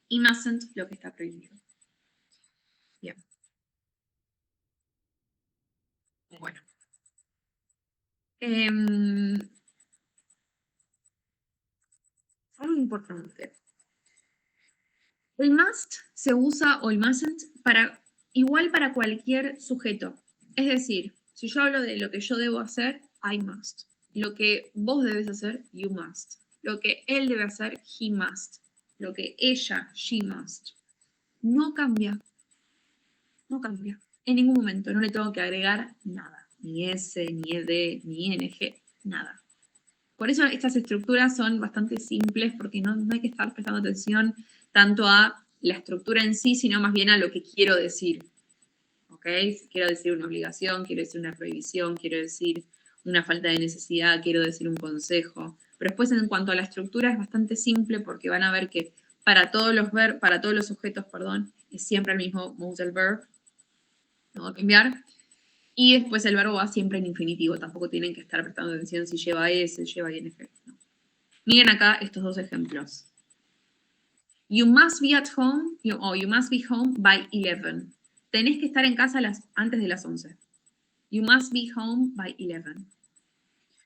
Y mustn't, lo que está prohibido. Bien. Bueno. Algo importante. El must se usa, o el mustn't, igual para cualquier sujeto. Es decir, si yo hablo de lo que yo debo hacer, I must. Lo que vos debes hacer, you must. Lo que él debe hacer, he must. Lo que ella, she must. No cambia. No cambia. En ningún momento. No le tengo que agregar nada. Ni S, ni ED, ni ING, nada. Por eso estas estructuras son bastante simples, porque no hay que estar prestando atención tanto a la estructura en sí, sino más bien a lo que quiero decir. ¿Ok? Si quiero decir una obligación, quiero decir una prohibición, quiero decir una falta de necesidad, quiero decir un consejo. Pero después en cuanto a la estructura es bastante simple porque van a ver que para todos los sujetos, es siempre el mismo modal verb. No va a cambiar. Y después el verbo va siempre en infinitivo. Tampoco tienen que estar prestando atención si lleva S, lleva ING. No. Miren acá estos dos ejemplos. You must be at home, you must be home by 11. Tenés que estar en casa antes de las 11. You must be home by 11.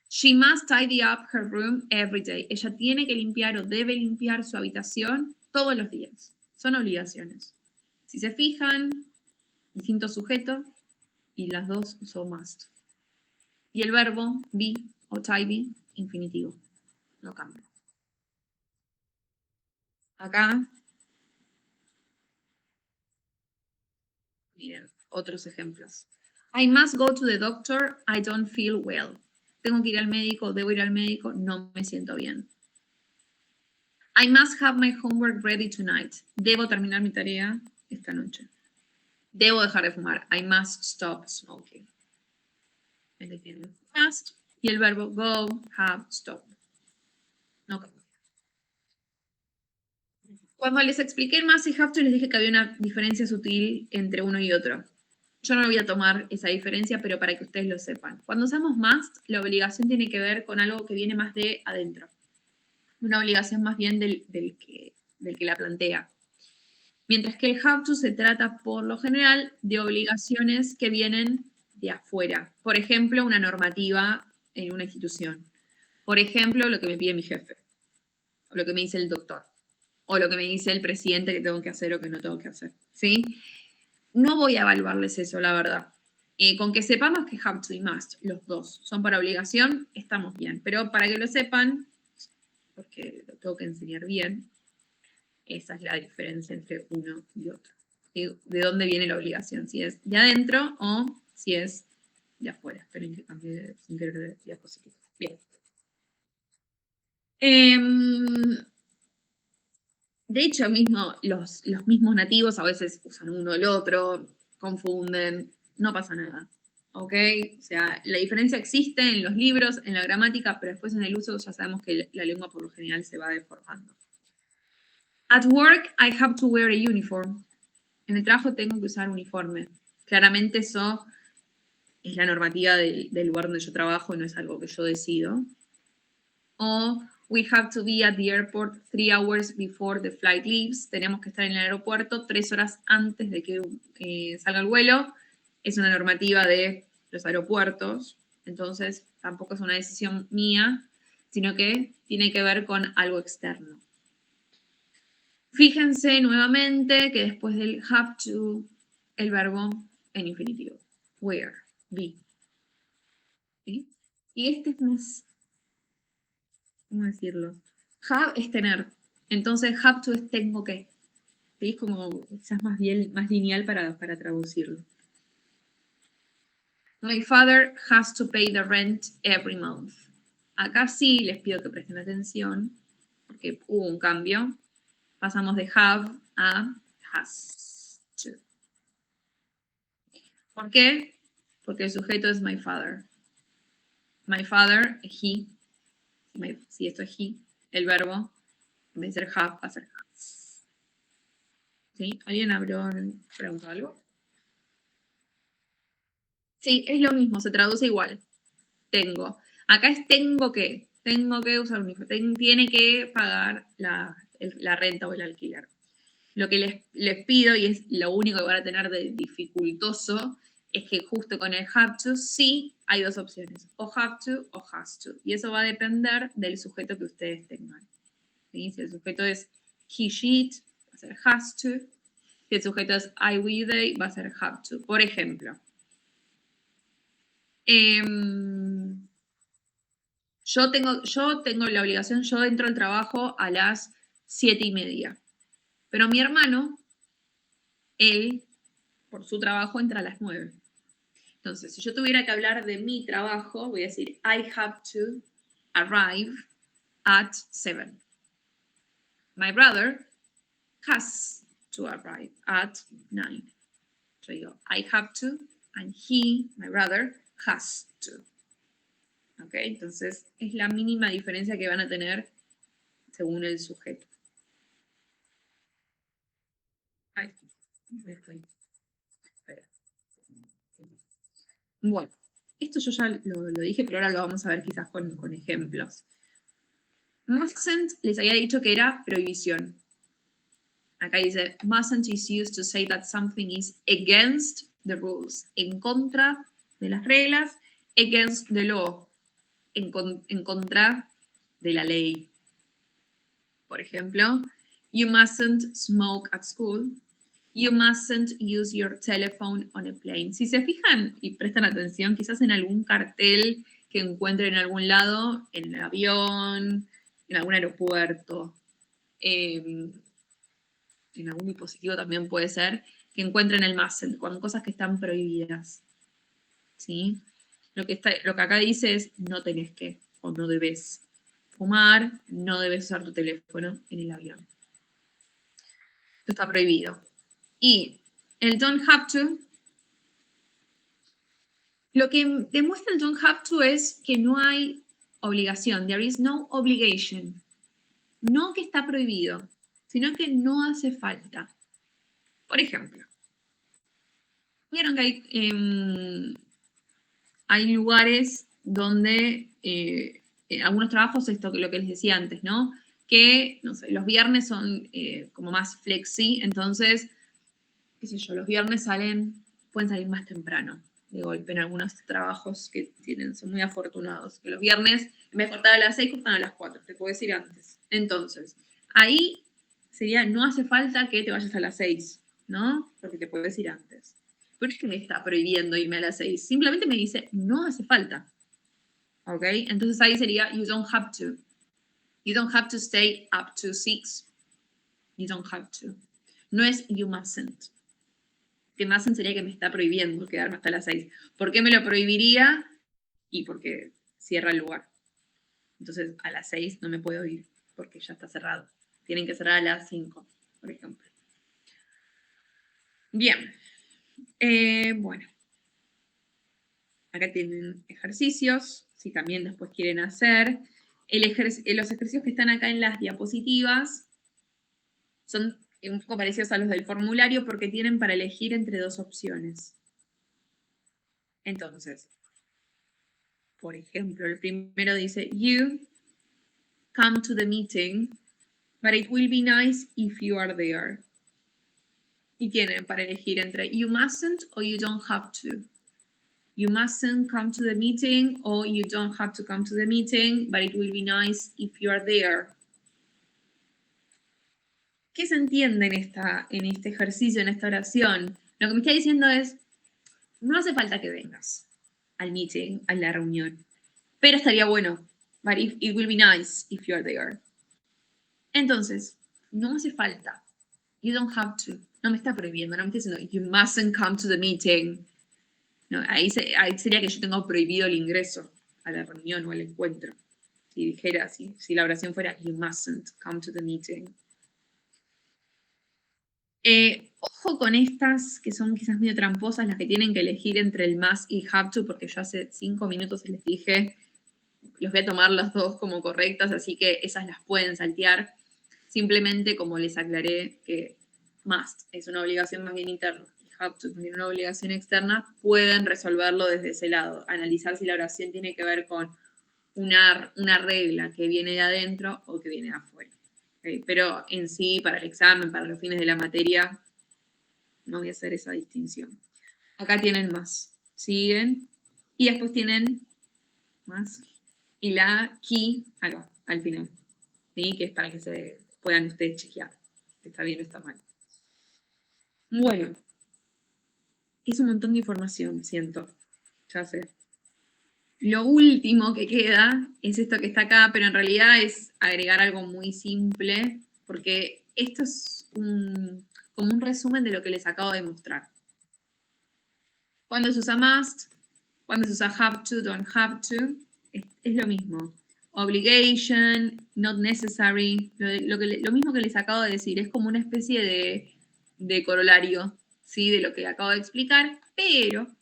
She must tidy up her room every day. Ella tiene que limpiar o debe limpiar su habitación todos los días. Son obligaciones. Si se fijan, distinto sujeto y las dos son must. Y el verbo be o tidy, infinitivo. No cambia. Acá, miren, otros ejemplos. I must go to the doctor, I don't feel well. Tengo que ir al médico, debo ir al médico, no me siento bien. I must have my homework ready tonight. Debo terminar mi tarea esta noche. Debo dejar de fumar. I must stop smoking. Must y el verbo go, have, stop. No cambia. Cuando les expliqué el must y have to, les dije que había una diferencia sutil entre uno y otro. Yo no voy a tomar esa diferencia, pero para que ustedes lo sepan. Cuando usamos must, la obligación tiene que ver con algo que viene más de adentro. Una obligación más bien del que la plantea. Mientras que el have to se trata, por lo general, de obligaciones que vienen de afuera. Por ejemplo, una normativa en una institución. Por ejemplo, lo que me pide mi jefe. O lo que me dice el doctor. O lo que me dice el presidente que tengo que hacer o que no tengo que hacer. ¿Sí? No voy a evaluarles eso, la verdad. Con que sepamos que have to y must, los dos, son para obligación, estamos bien. Pero para que lo sepan, porque lo tengo que enseñar bien, esa es la diferencia entre uno y otro. ¿De dónde viene la obligación? Si es de adentro o si es de afuera. Esperen que cambie sin querer de diapositiva. Bien. De hecho, los mismos nativos a veces usan uno o el otro, confunden, no pasa nada. ¿Ok? O sea, la diferencia existe en los libros, en la gramática, pero después en el uso ya sabemos que la lengua por lo general se va deformando. At work, I have to wear a uniform. En el trabajo tengo que usar uniforme. Claramente eso es la normativa del lugar donde yo trabajo, no es algo que yo decido. O we have to be at the airport 3 hours before the flight leaves. Tenemos que estar en el aeropuerto 3 horas antes de que salga el vuelo. Es una normativa de los aeropuertos. Entonces, tampoco es una decisión mía, sino que tiene que ver con algo externo. Fíjense nuevamente que después del have to, el verbo en infinitivo. Where, be. ¿Sí? Y este es más, ¿cómo decirlo? Have es tener. Entonces, have to es tengo que. ¿Sí? Como quizás más lineal para traducirlo. My father has to pay the rent every month. Acá sí les pido que presten atención, porque hubo un cambio. pasamos de have a has to. ¿Por qué? Porque el sujeto es my father. My father, he. Si esto es he, el verbo, en vez de ser have, va a ser has. ¿Sí? ¿Alguien preguntó algo? Sí, es lo mismo, se traduce igual. Tengo. Acá es tengo que usar un hijo. Tiene que pagar la renta o el alquiler. Lo que les pido, y es lo único que van a tener de dificultoso, es que justo con el have to, sí hay dos opciones, o have to o has to. Y eso va a depender del sujeto que ustedes tengan. ¿Sí? Si el sujeto es he, she, it, va a ser has to. Si el sujeto es I, we, they, va a ser have to. Por ejemplo, yo tengo la obligación, yo entro al trabajo a las 7:30. Pero mi hermano, él, por su trabajo, entra a las 9. Entonces, si yo tuviera que hablar de mi trabajo, voy a decir, I have to arrive at 7. My brother has to arrive at 9. Yo digo, I have to, and he, my brother, has to. ¿Ok? Entonces, es la mínima diferencia que van a tener según el sujeto. Ay, espera. Bueno, esto yo ya lo dije, pero ahora lo vamos a ver quizás con ejemplos. Mustn't les había dicho que era prohibición. Acá dice, mustn't is used to say that something is against the rules. En contra de las reglas, against the law. En contra de la ley. Por ejemplo, you mustn't smoke at school. You mustn't use your telephone on a plane. Si se fijan y prestan atención, quizás en algún cartel que encuentren en algún lado, en el avión, en algún aeropuerto, en algún dispositivo también puede ser, que encuentren el mustn't, con cosas que están prohibidas. ¿Sí? Lo que acá dice es no tenés que, o no debes fumar, no debes usar tu teléfono en el avión. Esto está prohibido. Y el don't have to, lo que demuestra el don't have to es que no hay obligación. There is no obligation. No que está prohibido, sino que no hace falta. Por ejemplo, vieron que hay lugares donde en algunos trabajos, esto que lo que les decía antes, ¿no? Que, no sé, los viernes son como más flexi, entonces, qué sé yo, los viernes pueden salir más temprano, de golpe, en algunos trabajos que son muy afortunados, que los viernes, en vez de cortar a las 6, cortan a las 4, te puedes ir antes. Entonces, ahí sería, no hace falta que te vayas a las 6, ¿no? Porque te puedes ir antes. Pero es que me está prohibiendo irme a las 6, simplemente me dice, no hace falta. ¿Ok? Entonces ahí sería, you don't have to. You don't have to stay up to 6. You don't have to. No es you mustn't. Que mustn't sería que me está prohibiendo quedarme hasta las 6. ¿Por qué me lo prohibiría? Y porque cierra el lugar. Entonces a las 6 no me puedo ir porque ya está cerrado. Tienen que cerrar a las 5, por ejemplo. Bien. Bueno. Acá tienen ejercicios, si también después quieren hacer. Los ejercicios que están acá en las diapositivas son un poco parecidos a los del formulario porque tienen para elegir entre dos opciones. Entonces, por ejemplo, el primero dice, you come to the meeting, but it will be nice if you are there. Y tienen para elegir entre you mustn't o you don't have to. You mustn't come to the meeting or you don't have to come to the meeting, but it will be nice if you are there. ¿Qué se entiende en este ejercicio, en esta oración? Lo que me está diciendo es, no hace falta que vengas al meeting, a la reunión, pero estaría bueno, but it will be nice if you are there. Entonces, no hace falta. You don't have to. No me está prohibiendo, no me está diciendo, you mustn't come to the meeting. No, ahí sería que yo tengo prohibido el ingreso a la reunión o al encuentro. Si dijera, si la oración fuera, you mustn't come to the meeting. Ojo con estas que son quizás medio tramposas, las que tienen que elegir entre el must y have to, porque yo hace 5 minutos les dije, los voy a tomar las dos como correctas, así que esas las pueden saltear. Simplemente, como les aclaré, que must es una obligación más bien interna y have to también una obligación externa, pueden resolverlo desde ese lado, analizar si la oración tiene que ver con una regla que viene de adentro o que viene de afuera. ¿Okay? Pero en sí, para el examen, para los fines de la materia, no voy a hacer esa distinción. Acá tienen más. Siguen. Y después tienen más. Y la key acá, al final. ¿Sí? Que es para que se puedan ustedes chequear. Si está bien o está mal. Bueno. Es un montón de información, siento. Ya sé. Lo último que queda es esto que está acá, pero en realidad es agregar algo muy simple, porque esto es como un resumen de lo que les acabo de mostrar. Cuando se usa must, cuando se usa have to, don't have to, es lo mismo. Obligation, not necessary, lo mismo que les acabo de decir, es como una especie de corolario, ¿sí? De lo que acabo de explicar, pero,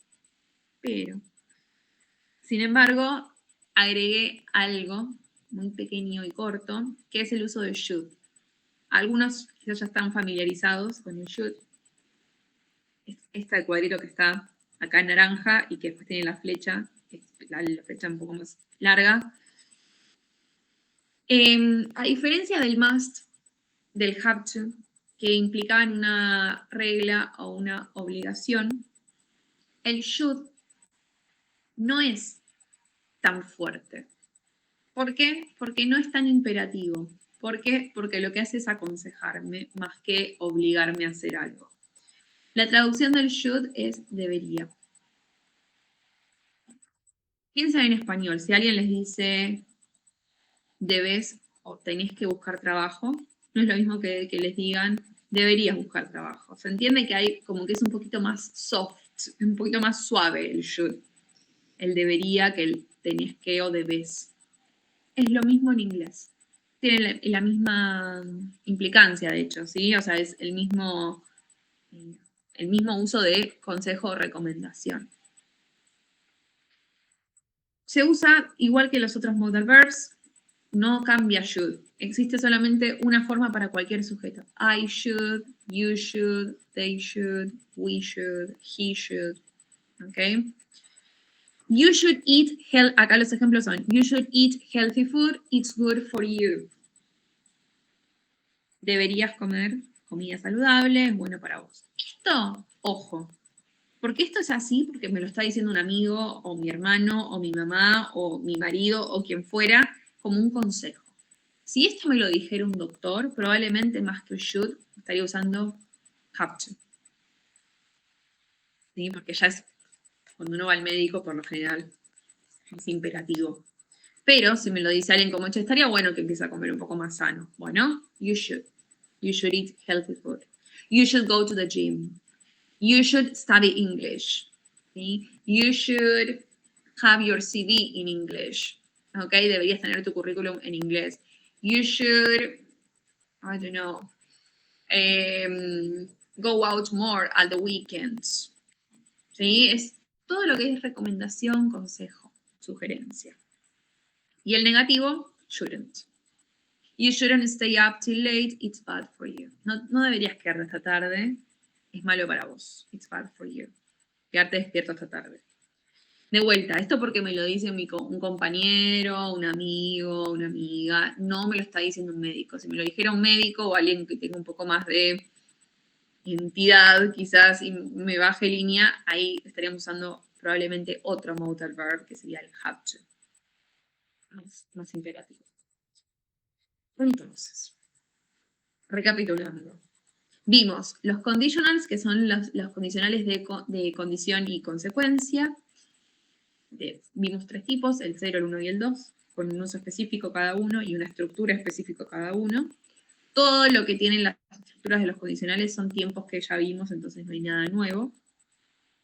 sin embargo, agregué algo muy pequeño y corto, que es el uso de should. Algunos quizás ya están familiarizados con el should. Este cuadrito que está acá en naranja y que después tiene la flecha un poco más larga. A diferencia del must, del have to, que implicaban una regla o una obligación, el should no es tan fuerte. ¿Por qué? Porque no es tan imperativo. ¿Por qué? Porque lo que hace es aconsejarme más que obligarme a hacer algo. La traducción del should es debería. Piensa en español. Si alguien les dice debes o tenés que buscar trabajo, no es lo mismo que les digan deberías buscar trabajo. Se entiende que hay como que es un poquito más soft, un poquito más suave el should. El debería que el tenés que o debes. Es lo mismo en inglés. Tiene la misma implicancia, de hecho, ¿sí? O sea, es el mismo uso de consejo o recomendación. Se usa igual que los otros modal verbs, no cambia should. Existe solamente una forma para cualquier sujeto. I should, you should, they should, we should, he should. ¿Ok? You should eat healthy. Acá los ejemplos son: you should eat healthy food, it's good for you. Deberías comer comida saludable, es bueno para vos. Esto, ojo, porque esto es así, porque me lo está diciendo un amigo, o mi hermano, o mi mamá, o mi marido, o quien fuera, como un consejo. Si esto me lo dijera un doctor, probablemente más que should, estaría usando have to. ¿Sí? Porque ya es, cuando uno va al médico, por lo general, es imperativo. Pero si me lo dice alguien como, che, estaría bueno que empiece a comer un poco más sano. Bueno, you should. You should eat healthy food. You should go to the gym. You should study English. ¿Sí? You should have your CV in English. ¿Ok? Deberías tener tu currículum en inglés. You should, I don't know, go out more at the weekends. ¿Sí? Es todo lo que es recomendación, consejo, sugerencia. Y el negativo, shouldn't. You shouldn't stay up till late, it's bad for you. No deberías quedarte hasta tarde, es malo para vos. It's bad for you. Quedarte despierto hasta tarde. De vuelta, esto porque me lo dice un compañero, un amigo, una amiga, no me lo está diciendo un médico. Si me lo dijera un médico o alguien que tenga un poco más de entidad, quizás, y me baje línea, ahí estaríamos usando probablemente otro modal verb, que sería el have to. Más imperativo. Entonces, recapitulando. Vimos los conditionals, que son los condicionales de condición y consecuencia. Vimos 3 tipos, el 0, el 1 y el 2, con un uso específico cada uno y una estructura específica cada uno. Todo lo que tienen las estructuras de los condicionales son tiempos que ya vimos, entonces no hay nada nuevo.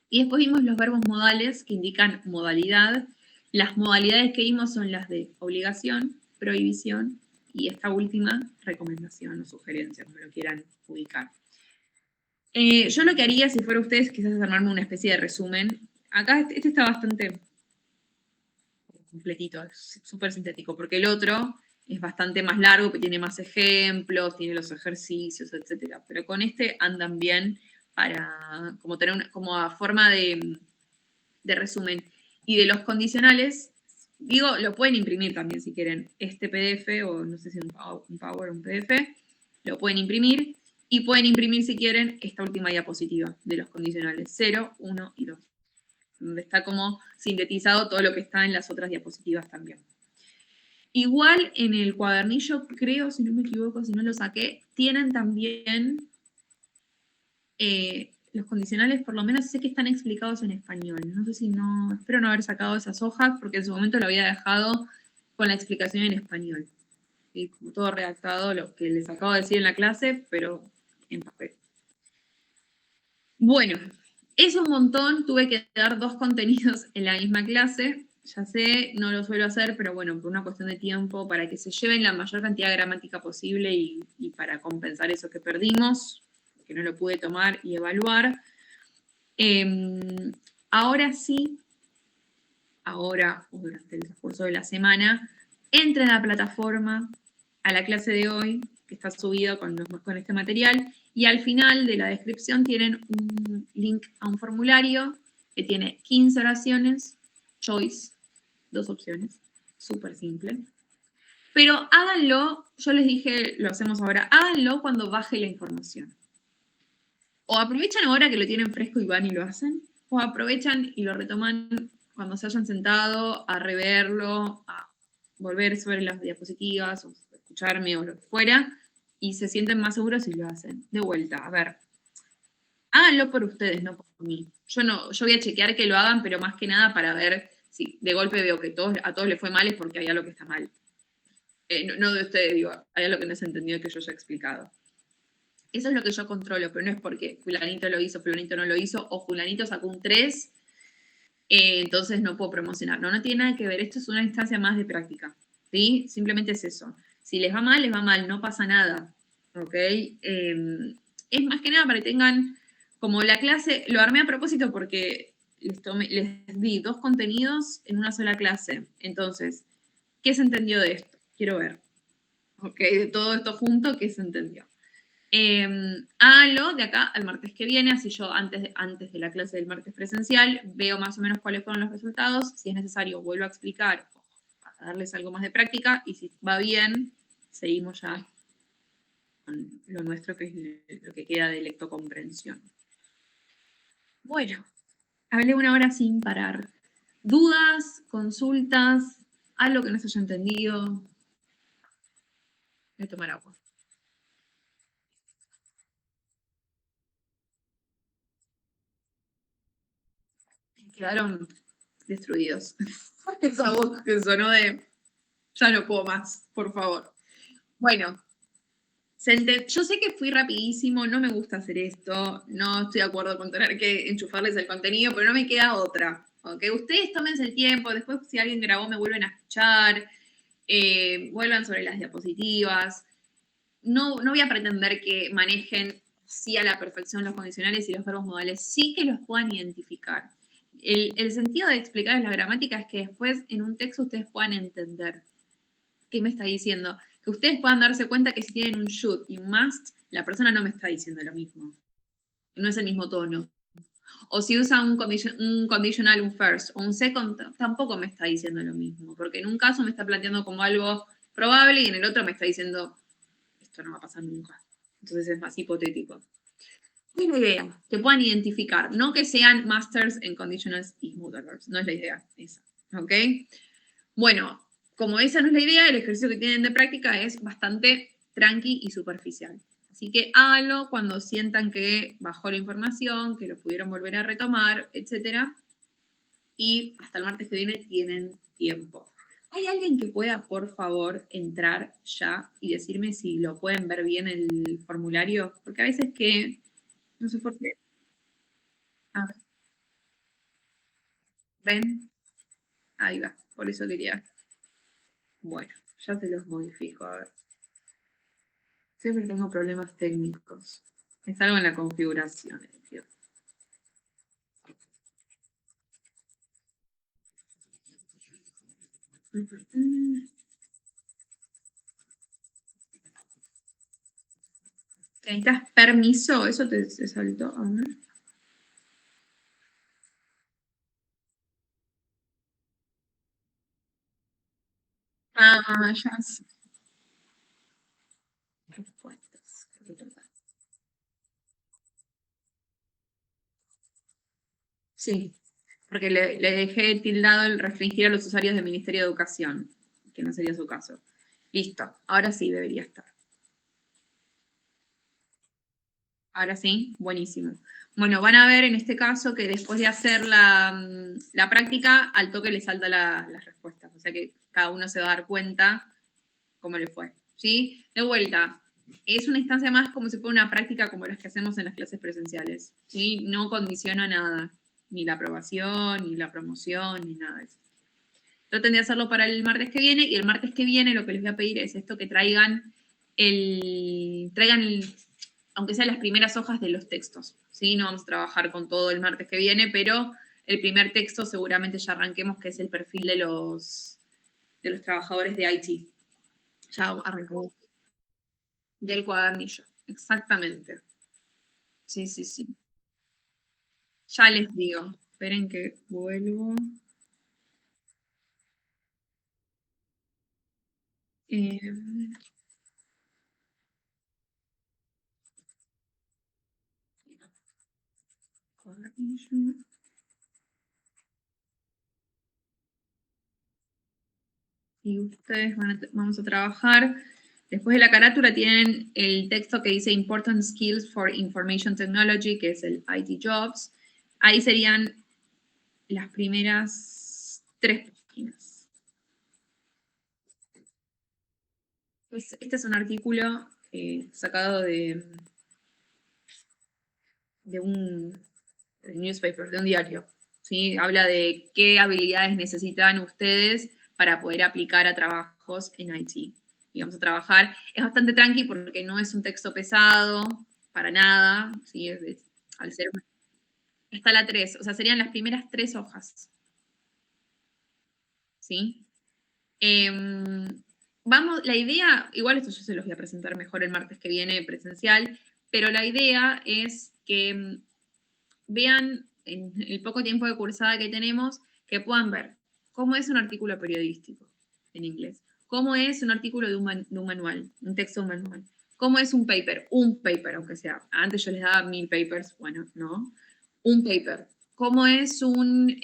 Y después vimos los verbos modales que indican modalidad. Las modalidades que vimos son las de obligación, prohibición y esta última, recomendación o sugerencia, como lo quieran ubicar. Yo lo que haría si fuera ustedes, quizás es armarme una especie de resumen. Acá este está bastante completito, es súper sintético, porque el otro es bastante más largo, que tiene más ejemplos, tiene los ejercicios, etc. Pero con este andan bien para como tener como a forma de resumen. Y de los condicionales, digo, lo pueden imprimir también si quieren. Este PDF, o no sé si un Power o un PDF, lo pueden imprimir. Y pueden imprimir si quieren esta última diapositiva de los condicionales 0, 1 y 2, donde está como sintetizado todo lo que está en las otras diapositivas también. Igual en el cuadernillo, creo, si no me equivoco, si no lo saqué, tienen también los condicionales, por lo menos sé que están explicados en español. No sé si no, espero no haber sacado esas hojas, porque en su momento lo había dejado con la explicación en español. ¿Sí? Como todo redactado, lo que les acabo de decir en la clase, pero en papel. Bueno, es un montón, tuve que dar 2 contenidos en la misma clase. Ya sé, no lo suelo hacer, pero bueno, por una cuestión de tiempo, para que se lleven la mayor cantidad de gramática posible y para compensar eso que perdimos, que no lo pude tomar y evaluar. Ahora sí, ahora o durante el transcurso de la semana, entren a la plataforma, a la clase de hoy, que está subida con este material, y al final de la descripción tienen un link a un formulario que tiene 15 oraciones, choice, 2 opciones, súper simple. Pero háganlo, yo les dije, lo hacemos ahora, háganlo cuando baje la información. O aprovechan ahora que lo tienen fresco y van y lo hacen, o aprovechan y lo retoman cuando se hayan sentado a reverlo, a volver sobre las diapositivas, o escucharme o lo que fuera, y se sienten más seguros y lo hacen. De vuelta, a ver, háganlo por ustedes, no por mí. Yo voy a chequear que lo hagan, pero más que nada para ver si de golpe veo que a todos les fue mal, es porque hay algo que está mal. No de ustedes, digo, hay algo que no se entendió que yo ya he explicado. Eso es lo que yo controlo, pero no es porque fulanito lo hizo, fulanito no lo hizo, o fulanito sacó un 3, entonces no puedo promocionar. No tiene nada que ver, esto es una instancia más de práctica, ¿sí? Simplemente es eso. Si les va mal, no pasa nada, ¿ok? Es más que nada para que tengan, como la clase, lo armé a propósito porque les di 2 contenidos en una sola clase. Entonces, ¿qué se entendió de esto? Quiero ver, ¿ok? De todo esto junto, ¿qué se entendió? Háganlo de acá al martes que viene, así yo antes de la clase del martes presencial veo más o menos cuáles fueron los resultados. Si es necesario, vuelvo a explicar, a darles algo más de práctica, y si va bien, seguimos ya con lo nuestro, que es lo que queda de lectocomprensión. Bueno, hablé 1 hora sin parar. ¿Dudas? ¿Consultas? ¿Algo que no se haya entendido? Voy a tomar agua. Quedaron destruidos. Esa voz que sonó de ya no puedo más, por favor. Bueno, yo sé que fui rapidísimo, no me gusta hacer esto, no estoy de acuerdo con tener que enchufarles el contenido, pero no me queda otra. ¿Ok? Ustedes tómense el tiempo, después si alguien grabó me vuelven a escuchar, vuelvan sobre las diapositivas. No voy a pretender que manejen sí a la perfección los condicionales y los verbos modales, sí que los puedan identificar. El sentido de explicarles la gramática es que después en un texto ustedes puedan entender qué me está diciendo. Que ustedes puedan darse cuenta que si tienen un should y un must, la persona no me está diciendo lo mismo. No es el mismo tono. O si usa un conditional, un first o un second, tampoco me está diciendo lo mismo. Porque en un caso me está planteando como algo probable y en el otro me está diciendo esto no va a pasar nunca. Entonces es más hipotético. Es la idea, que puedan identificar, no que sean masters en conditionals y mood verbs. No es la idea esa. ¿Ok? Bueno, como esa no es la idea, el ejercicio que tienen de práctica es bastante tranqui y superficial. Así que háganlo cuando sientan que bajó la información, que lo pudieron volver a retomar, etc. Y hasta el martes que viene tienen tiempo. ¿Hay alguien que pueda, por favor, entrar ya y decirme si lo pueden ver bien el formulario? Porque a veces que, no sé por qué. A ver, ¿ven? Ahí va, por eso quería. Bueno, ya se los modifico, a ver. Siempre tengo problemas técnicos. Es algo en la configuración. ¿Necesitas permiso? Eso te saltó. A ver. Ah, ya sé. Respuestas. Sí, porque le dejé tildado el restringir a los usuarios del Ministerio de Educación, que no sería su caso. Listo, ahora sí debería estar. Ahora sí, buenísimo. Bueno, van a ver en este caso que después de hacer la práctica, al toque le salta las respuestas. O sea que cada uno se va a dar cuenta cómo le fue. ¿Sí? De vuelta, es una instancia más como si fuera una práctica como las que hacemos en las clases presenciales. ¿Sí? No condiciona nada, ni la aprobación, ni la promoción, ni nada de eso. Traten de hacerlo para el martes que viene, y el martes que viene lo que les voy a pedir es esto, que traigan aunque sea las primeras hojas de los textos. ¿Sí? No vamos a trabajar con todo el martes que viene, pero el primer texto seguramente ya arranquemos, que es el perfil de los trabajadores de IT. Ya arrancamos. Del cuadernillo, exactamente. Sí, sí, sí. Ya les digo. Esperen que vuelvo. Eh, cuadernillo. Y ustedes vamos a trabajar. Después de la carátula tienen el texto que dice Important Skills for Information Technology, que es el IT Jobs. Ahí serían las primeras 3 páginas. Este es un artículo sacado de un newspaper, de un diario. ¿Sí? Habla de qué habilidades necesitan ustedes para poder aplicar a trabajos en IT. Y vamos a trabajar, es bastante tranqui porque no es un texto pesado, para nada, ¿sí? Al ser, está la 3, o sea, serían las primeras 3 hojas. ¿Sí? Vamos, la idea, igual esto yo se los voy a presentar mejor el martes que viene presencial, pero la idea es que vean en el poco tiempo de cursada que tenemos, que puedan ver cómo es un artículo periodístico en inglés, cómo es un artículo de un manual, un texto de un manual, cómo es un paper, aunque sea. Antes yo les daba 1000 papers, bueno, no. Un paper. ¿Cómo es un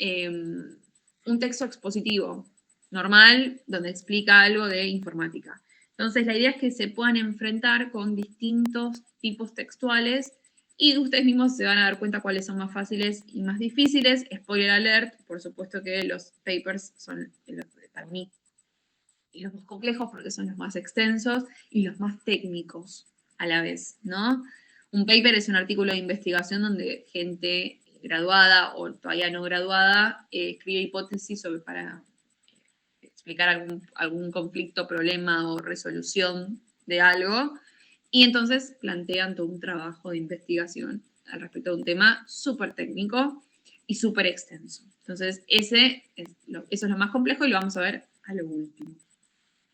texto expositivo normal donde explica algo de informática? Entonces, la idea es que se puedan enfrentar con distintos tipos textuales y ustedes mismos se van a dar cuenta cuáles son más fáciles y más difíciles. Spoiler alert, por supuesto que los papers son, para mí, los más complejos porque son los más extensos y los más técnicos a la vez, ¿no? Un paper es un artículo de investigación donde gente graduada o todavía no graduada escribe hipótesis para explicar algún conflicto, problema o resolución de algo, y entonces plantean todo un trabajo de investigación al respecto de un tema súper técnico y súper extenso. Entonces, eso es lo más complejo y lo vamos a ver a lo último.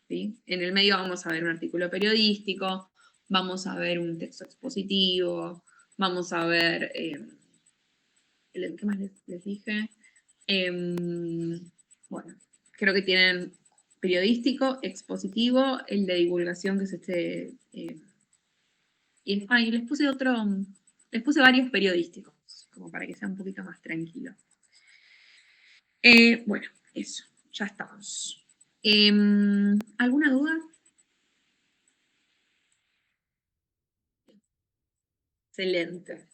¿Sí? En el medio vamos a ver un artículo periodístico, vamos a ver un texto expositivo, vamos a ver, ¿qué más les dije? Bueno, creo que tienen periodístico, expositivo, el de divulgación, que es este. Y les puse varios periodísticos, como para que sea un poquito más tranquilo. Bueno, eso, ya estamos. ¿Alguna duda? Excelente.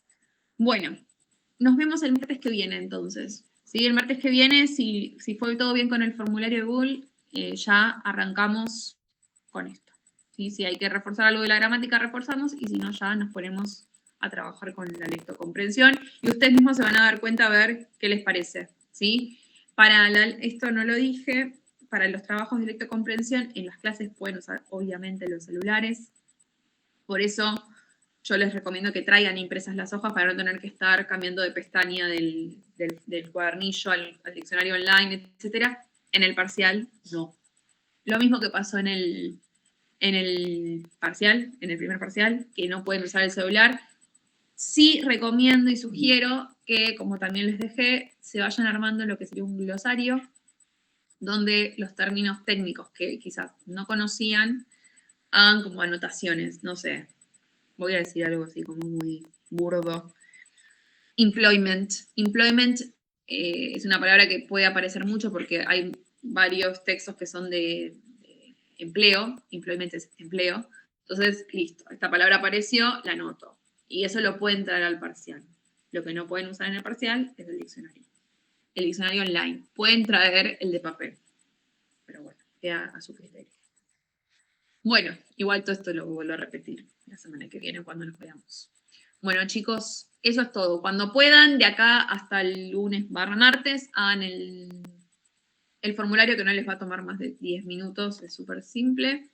Bueno, nos vemos el martes que viene entonces. ¿Sí? El martes que viene, si fue todo bien con el formulario de Google, ya arrancamos con esto. ¿Sí? Si hay que reforzar algo de la gramática, reforzamos, y si no, ya nos ponemos a trabajar con la lectocomprensión y ustedes mismos se van a dar cuenta a ver qué les parece. ¿Sí? Esto no lo dije, para los trabajos de lectocomprensión, en las clases pueden usar obviamente los celulares. Por eso yo les recomiendo que traigan impresas las hojas para no tener que estar cambiando de pestaña del cuadernillo al diccionario online, etc. En el parcial, no. Lo mismo que pasó en el parcial, en el primer parcial, que no pueden usar el celular. Sí recomiendo y sugiero que, como también les dejé, se vayan armando lo que sería un glosario, donde los términos técnicos que quizás no conocían hagan como anotaciones, no sé, voy a decir algo así como muy burdo. Employment. Employment es una palabra que puede aparecer mucho porque hay varios textos que son de empleo. Employment es empleo. Entonces, listo, esta palabra apareció, la anoto. Y eso lo pueden traer al parcial. Lo que no pueden usar en el parcial es el diccionario. El diccionario online. Pueden traer el de papel. Pero bueno, queda a su criterio. Bueno, igual todo esto lo vuelvo a repetir la semana que viene cuando nos veamos. Bueno, chicos, eso es todo. Cuando puedan, de acá hasta el lunes martes, hagan el formulario que no les va a tomar más de 10 minutos, es súper simple.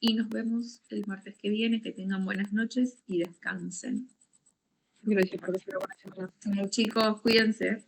Y nos vemos el martes que viene. Que tengan buenas noches y descansen. Gracias por la semana. Bueno, chicos, cuídense.